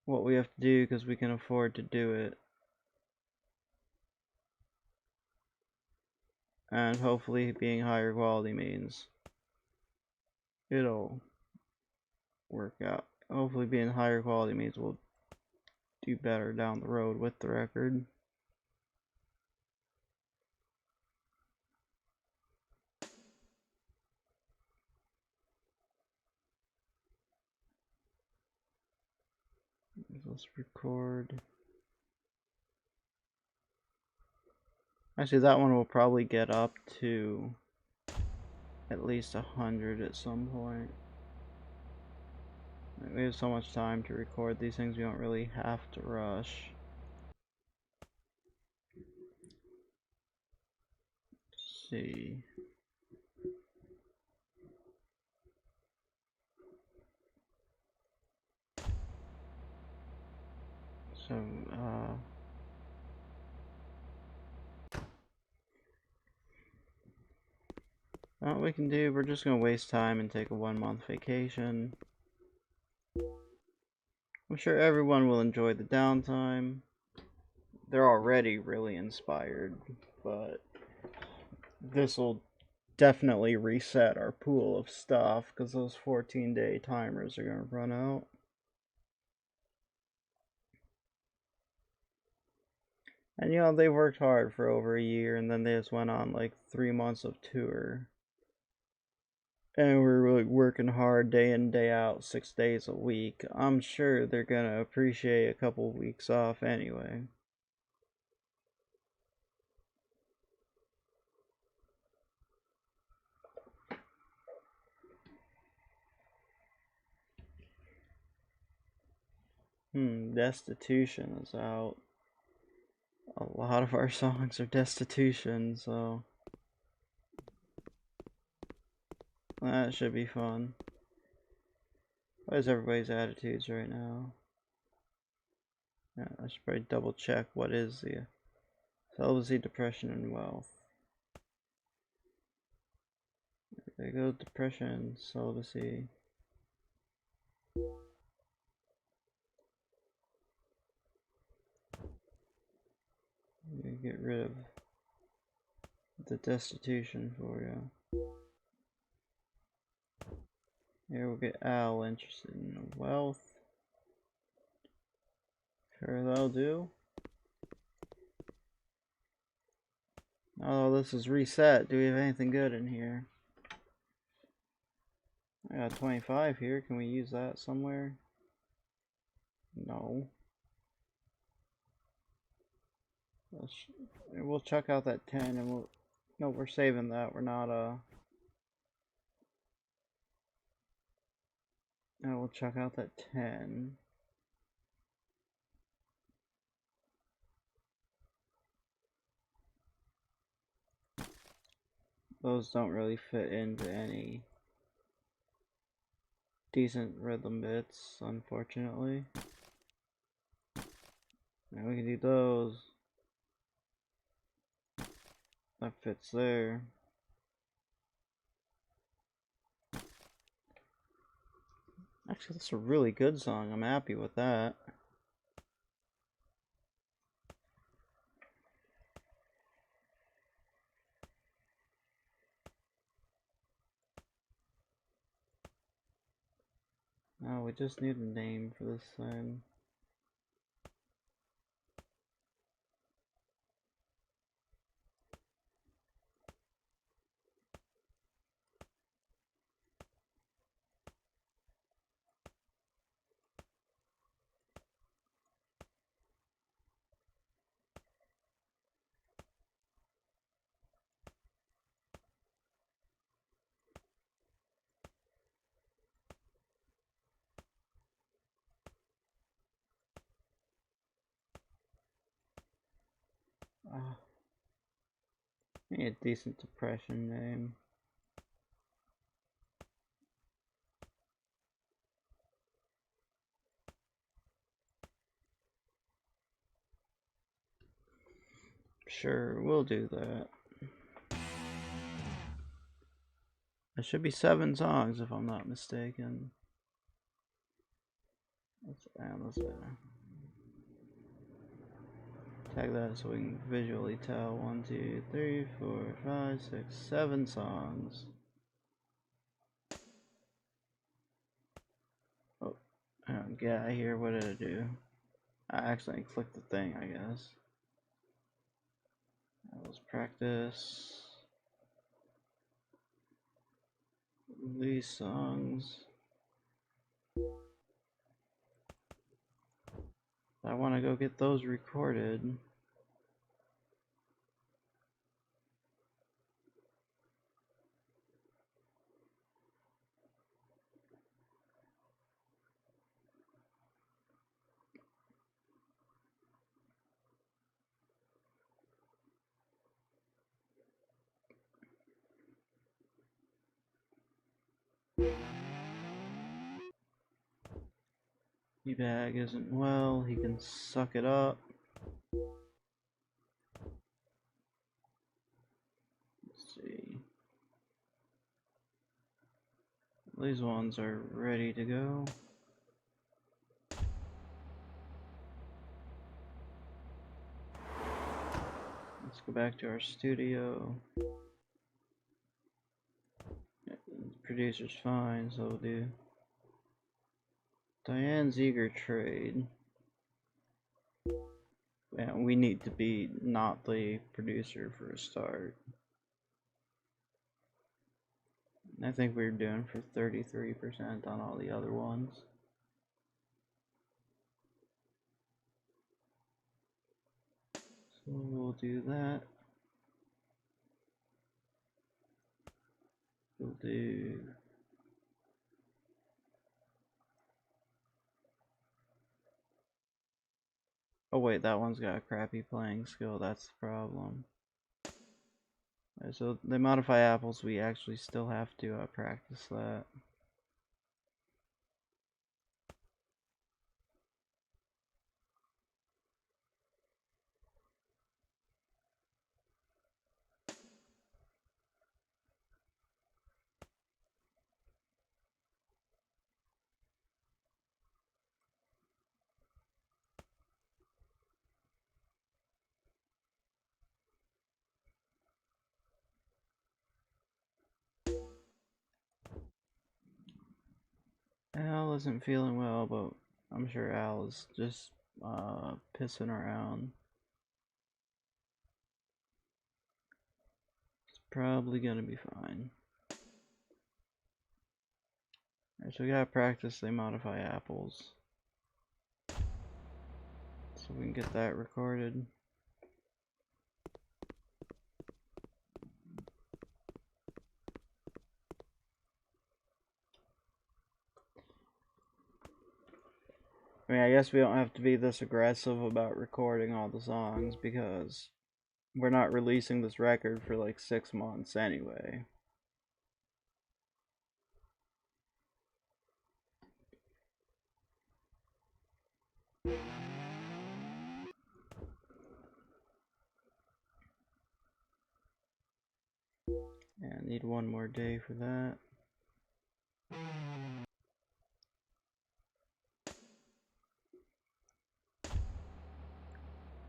Speaker 1: what we have to do because we can afford to do it. And hopefully being higher quality means it'll work out. Hopefully being higher quality means we'll do better down the road with the record. Let's record. Actually, that one will probably get up to at least 100 at some point. We have so much time to record these things, we don't really have to rush. Let's see. So, what we can do, we're just gonna waste time and take a 1-month vacation. I'm sure everyone will enjoy the downtime. They're already really inspired, but this will definitely reset our pool of stuff because those 14-day timers are gonna run out. And you know, they worked hard for over a year and then they just went on like 3 months of tour. And we're really working hard day in, day out, 6 days a week. I'm sure they're gonna appreciate a couple weeks off anyway. Destitution is out. A lot of our songs are destitution, so that should be fun. What is everybody's attitudes right now? Yeah, I should probably double check what is the celibacy, depression, and wealth. There you go, depression, celibacy. Get rid of the destitution for you. Here we'll get Al interested in wealth. Sure, that'll do. Oh, this is reset. Do we have anything good in here? I got 25 here. Can we use that somewhere? No. We'll check out that 10 and we'll... No, we're saving that. We're not, No, we'll check out that 10. Those don't really fit into any decent rhythm bits, unfortunately. And we can do those. That fits there. Actually, that's a really good song. I'm happy with that. Oh, we just need a name for this thing. Need a decent depression name. Sure, we'll do that. There should be 7 songs if I'm not mistaken. Let's tag that so we can visually tell. 1, 2, 3, 4, 5, 6, 7 songs. Oh, get out of here. What did I do? I accidentally clicked the thing, I guess. Let's practice these songs. I want to go get those recorded. Teabag isn't well, he can suck it up. Let's see. These ones are ready to go. Let's go back to our studio. The producer's fine, so we'll do Diane's eager trade. Yeah, we need to be not the producer for a start. I think we're doing for 33% on all the other ones. So we'll do that. We'll do oh wait, that one's got a crappy playing skill, that's the problem. Right, so they modify apples, we actually still have to practice that. Al isn't feeling well, but I'm sure Al is just pissing around. It's probably gonna be fine. Alright, so we gotta practice they modify apples. So we can get that recorded. I mean, I guess we don't have to be this aggressive about recording all the songs because we're not releasing this record for like 6 months anyway. Yeah, I need 1 more day for that.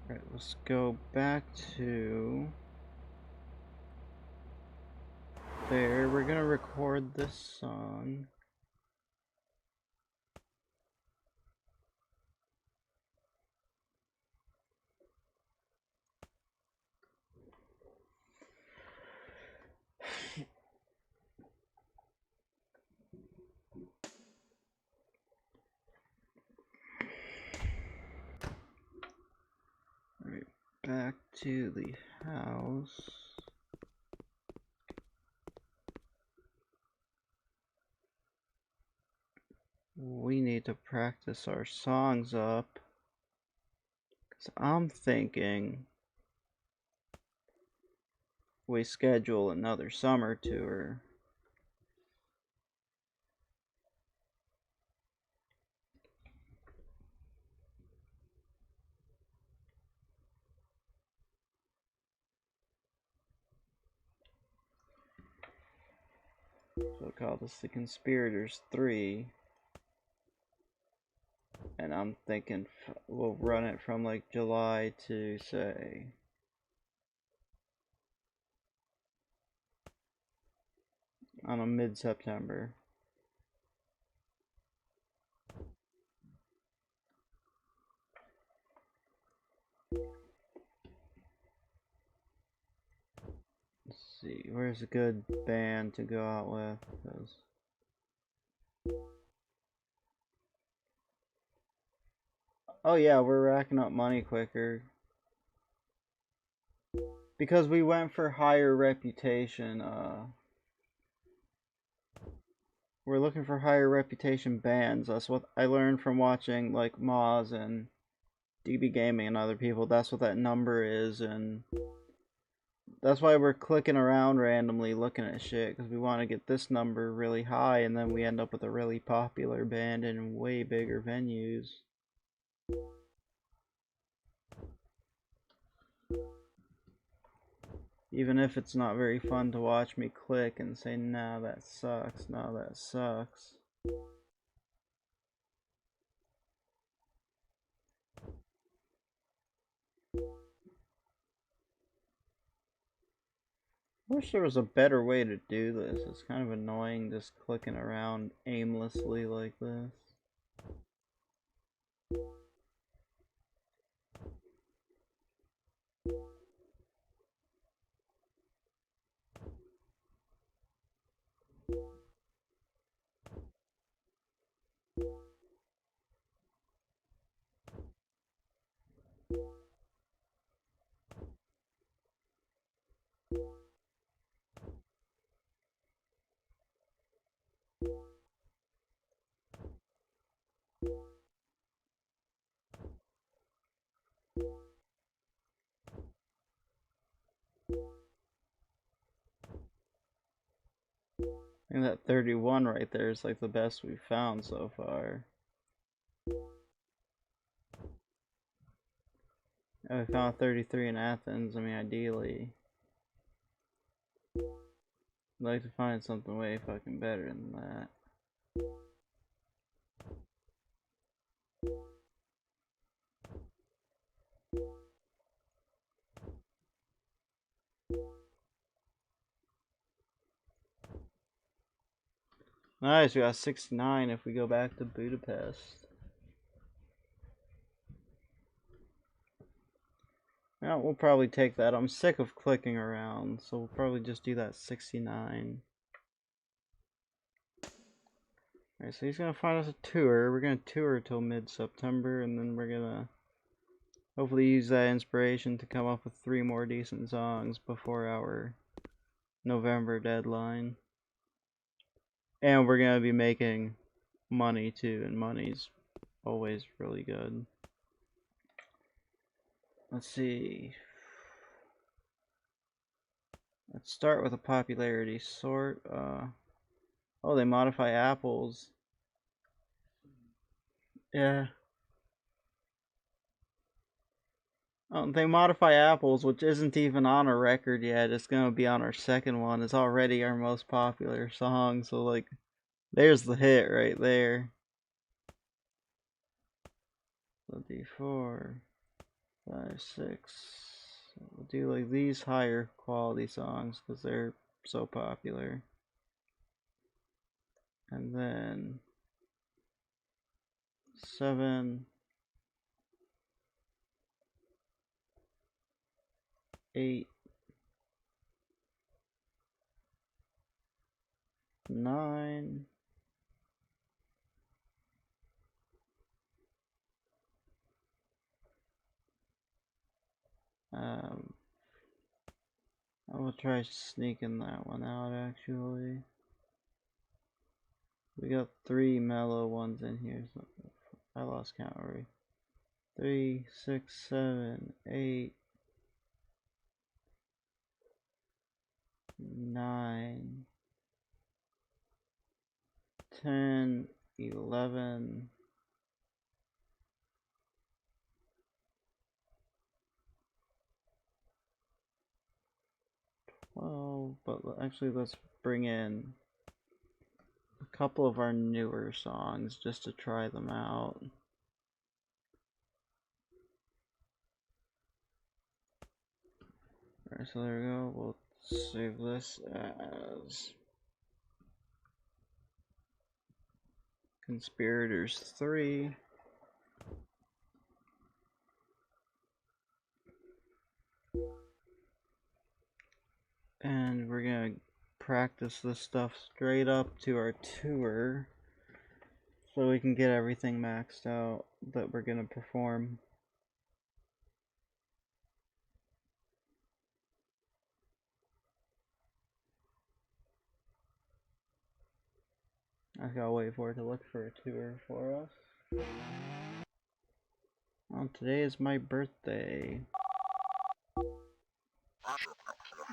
Speaker 1: Alright, let's go back to there. We're gonna record this song. back to the house. We need to practice our songs up. 'Cause I'm thinking we schedule another summer tour. So we'll call this the Conspirators 3. And I'm thinking we'll run it from like July to say on a mid-September. Let's see, where's a good band to go out with? 'Cause oh yeah, we're racking up money quicker. Because we went for higher reputation, we're looking for higher reputation bands. That's what I learned from watching like Moz and DB Gaming and other people. That's what that number is, and that's why we're clicking around randomly looking at shit, because we want to get this number really high, and then we end up with a really popular band in way bigger venues. Even if it's not very fun to watch me click and say, nah, that sucks, nah, that sucks. I wish there was a better way to do this. It's kind of annoying just clicking around aimlessly like this. I think that 31 right there is like the best we've found so far. We found 33 in Athens. I mean, ideally, I'd like to find something way fucking better than that. Nice, we got 69 if we go back to Budapest. Yeah, we'll probably take that. I'm sick of clicking around, so we'll probably just do that 69. Alright, so he's gonna find us a tour. We're gonna tour till mid-September, and then we're gonna hopefully use that inspiration to come up with 3 more decent songs before our November deadline. And we're gonna be making money too, and money's always really good. Let's see. Let's start with a popularity sort. Oh, they modify apples. Yeah. They modify apples, which isn't even on our record yet. It's gonna be on our second one. It's already our most popular song, so like, there's the hit right there. So D4, 5, 6. We'll do like these higher quality songs because they're so popular. And then 7, 8, 9, 10. I will try sneaking that one out actually. We got 3 mellow ones in here. So I lost count already. 3, 6, 7, 8, 9, 10, 11. 12, but actually let's bring in a couple of our newer songs just to try them out. Alright, so there we go. We'll save this as Conspirators 3. And we're gonna practice this stuff straight up to our tour so we can get everything maxed out that we're gonna perform. I gotta wait for it to look for a tour for us. Well, today is my birthday.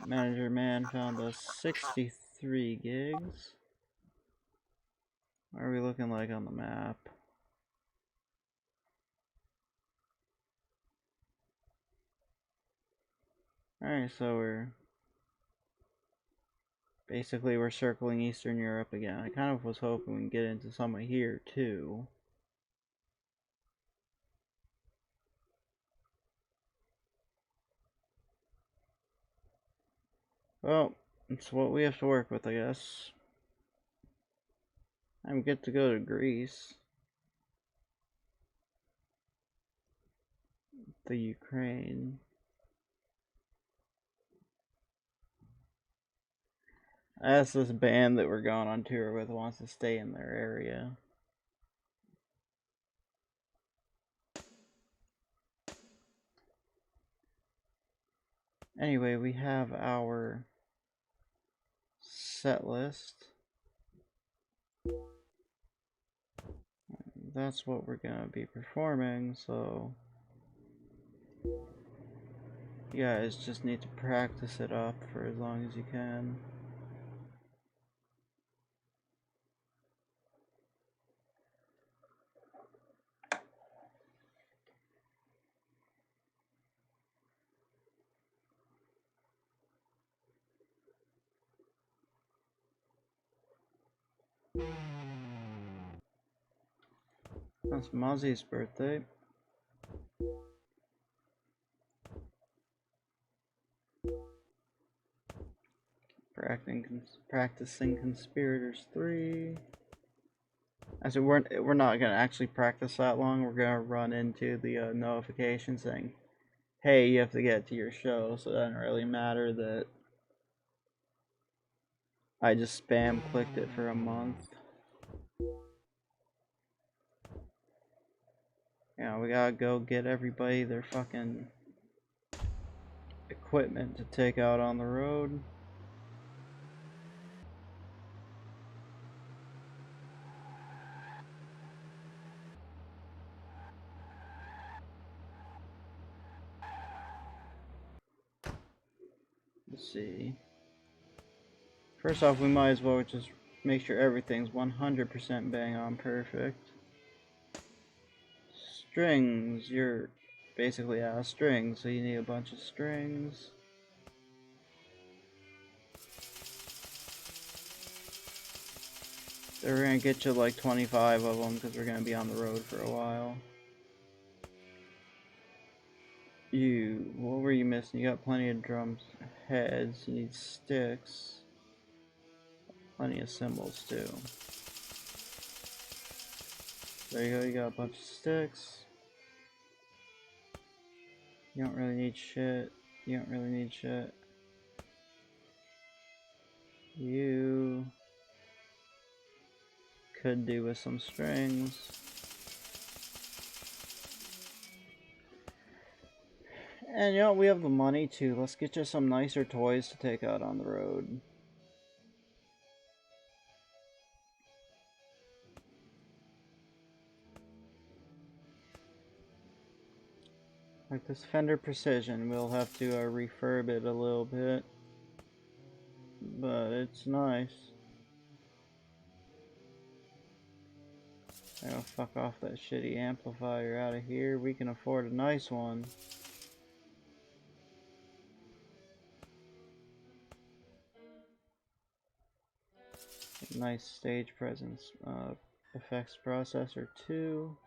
Speaker 1: Manager man found us 63 gigs. What are we looking like on the map? Alright, so we're circling Eastern Europe again. I kind of was hoping we can get into some of here too. Well, it's what we have to work with, I guess. I'm good to go to Greece. The Ukraine. I guess this band that we're going on tour with wants to stay in their area. Anyway, we have our set list. That's what we're gonna be performing, so you guys just need to practice it up for as long as you can. That's Mozzie's birthday. Practicing Conspirators 3. I said we're not gonna actually practice that long. We're gonna run into the notification saying, "Hey, you have to get to your show." So it doesn't really matter that I just spam clicked it for a month. Yeah, we gotta go get everybody their fucking equipment to take out on the road. Let's see. First off, we might as well just make sure everything's 100% bang on perfect. Strings, you're basically out of strings, so you need a bunch of strings. So we're gonna get you like 25 of them because we're gonna be on the road for a while. What were you missing? You got plenty of drums, heads, you need sticks. Plenty of cymbals too. There you go, you got a bunch of sticks. You don't really need shit. You don't really need shit. You could do with some strings. And you know, we have the money too. Let's get you some nicer toys to take out on the road. Like this Fender Precision, we'll have to refurb it a little bit. But it's nice. I'll fuck off that shitty amplifier out of here. We can afford a nice one. Nice stage presence. Effects processor 2.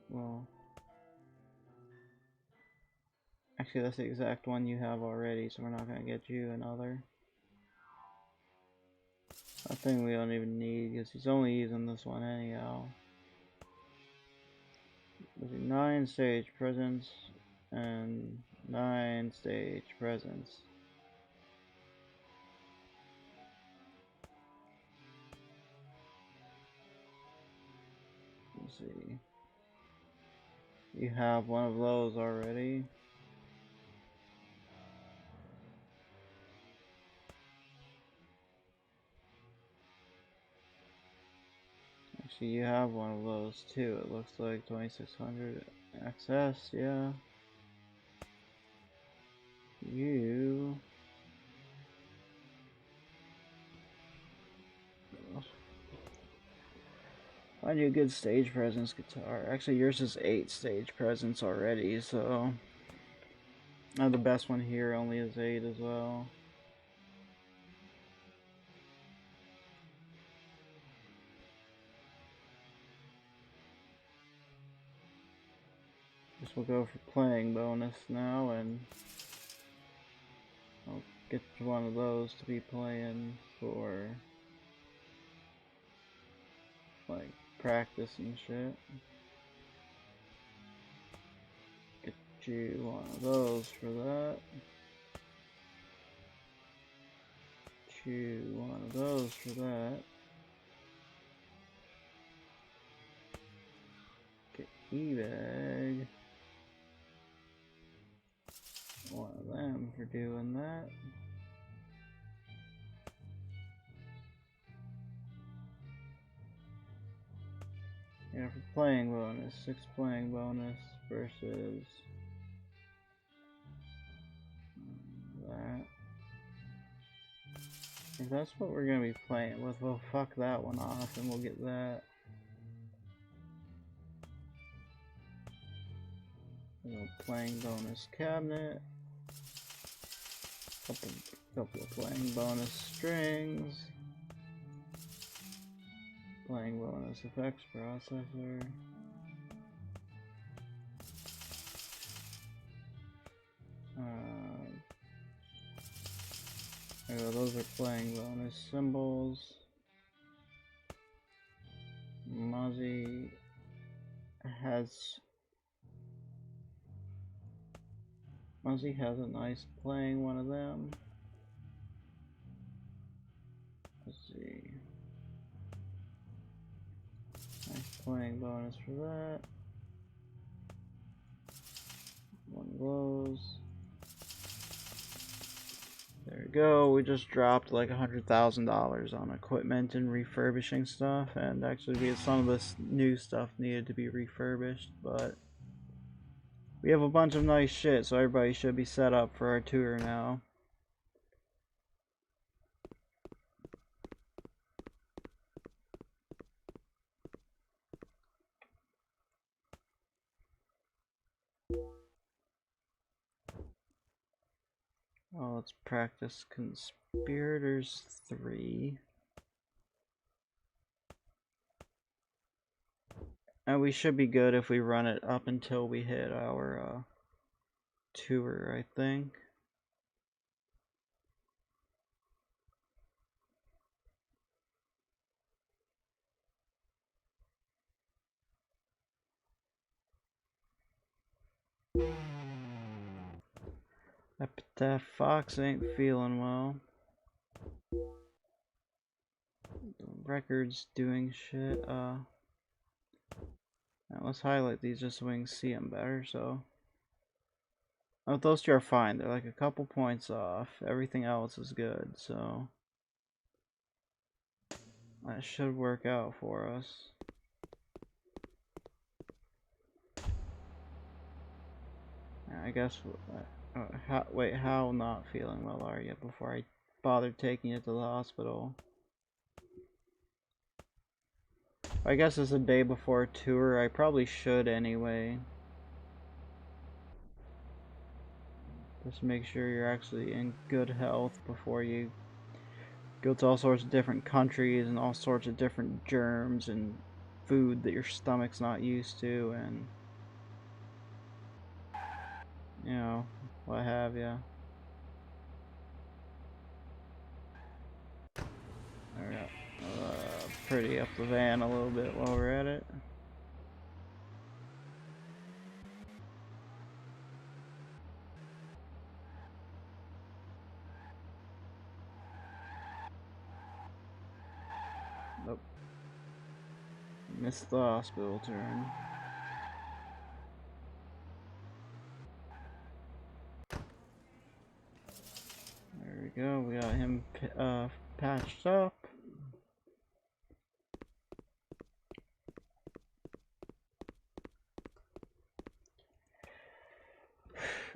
Speaker 1: Well, actually that's the exact one you have already, so we're not gonna get you another. That thing we don't even need, because he's only using this one anyhow. There's 9 stage presence, and 9 stage presence. Let's see. You have one of those already. Actually, you have one of those too. It looks like 2600 XS, yeah. You... Find you a good stage presence guitar. Actually, yours is 8 stage presence already, so... the best one here only is 8 as well. Guess we'll go for playing bonus now, and... I'll get one of those to be playing for... like, practice and shit. Get you one of those for that. Get you one of those for that. Get E-Bag. One of them for doing that. Yeah, for playing bonus, 6 playing bonus versus that. If that's what we're gonna be playing with, we'll fuck that one off and we'll get that. Playing bonus cabinet. Couple of playing bonus strings. Playing bonus effects processor. Those are playing bonus symbols. Muzzy has a nice playing one of them. Let's see. Nice playing bonus for that. One of those. There we go. We just dropped like $100,000 on equipment and refurbishing stuff, and actually some of this new stuff needed to be refurbished, but we have a bunch of nice shit, so everybody should be set up for our tour now. Oh, let's practice Conspirators 3. And we should be good if we run it up until we hit our tour, I think. Epitaph Fox ain't feeling well. The record's doing shit. Now let's highlight these just so we can see them better. So, oh, those two are fine. They're like a couple points off. Everything else is good. So that should work out for us. I guess. Wait, how not feeling well are you before I bothered taking you to the hospital? I guess it's a day before a tour. I probably should anyway. Just make sure you're actually in good health before you go to all sorts of different countries and all sorts of different germs and food that your stomach's not used to, and you know, what have you. Alright, pretty up the van a little bit while we're at it. Nope. Missed the hospital turn. There we go, we got him patched up.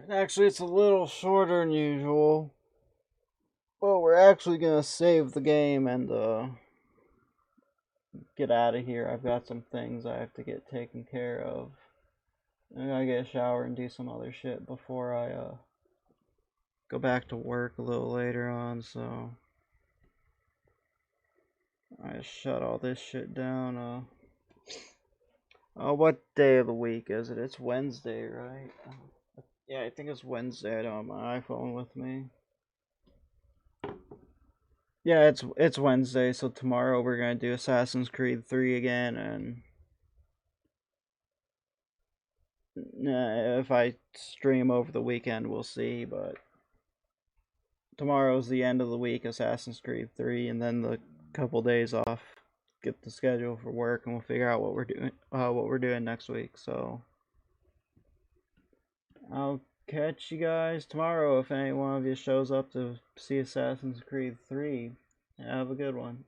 Speaker 1: Actually, it's a little shorter than usual. Well, we're actually gonna save the game and get out of here. I've got some things I have to get taken care of. I gotta get a shower and do some other shit before I go back to work a little later on, so I shut all this shit down. What day of the week is it? It's Wednesday, right? Yeah, I think it's Wednesday. I don't have my iPhone with me. Yeah, it's Wednesday, so tomorrow we're gonna do Assassin's Creed 3 again, and if I stream over the weekend, we'll see, but tomorrow's the end of the week, Assassin's Creed 3, and then the couple days off, get the schedule for work, and we'll figure out what we're doing next week. So I'll catch you guys tomorrow if any one of you shows up to see Assassin's Creed 3. Have a good one.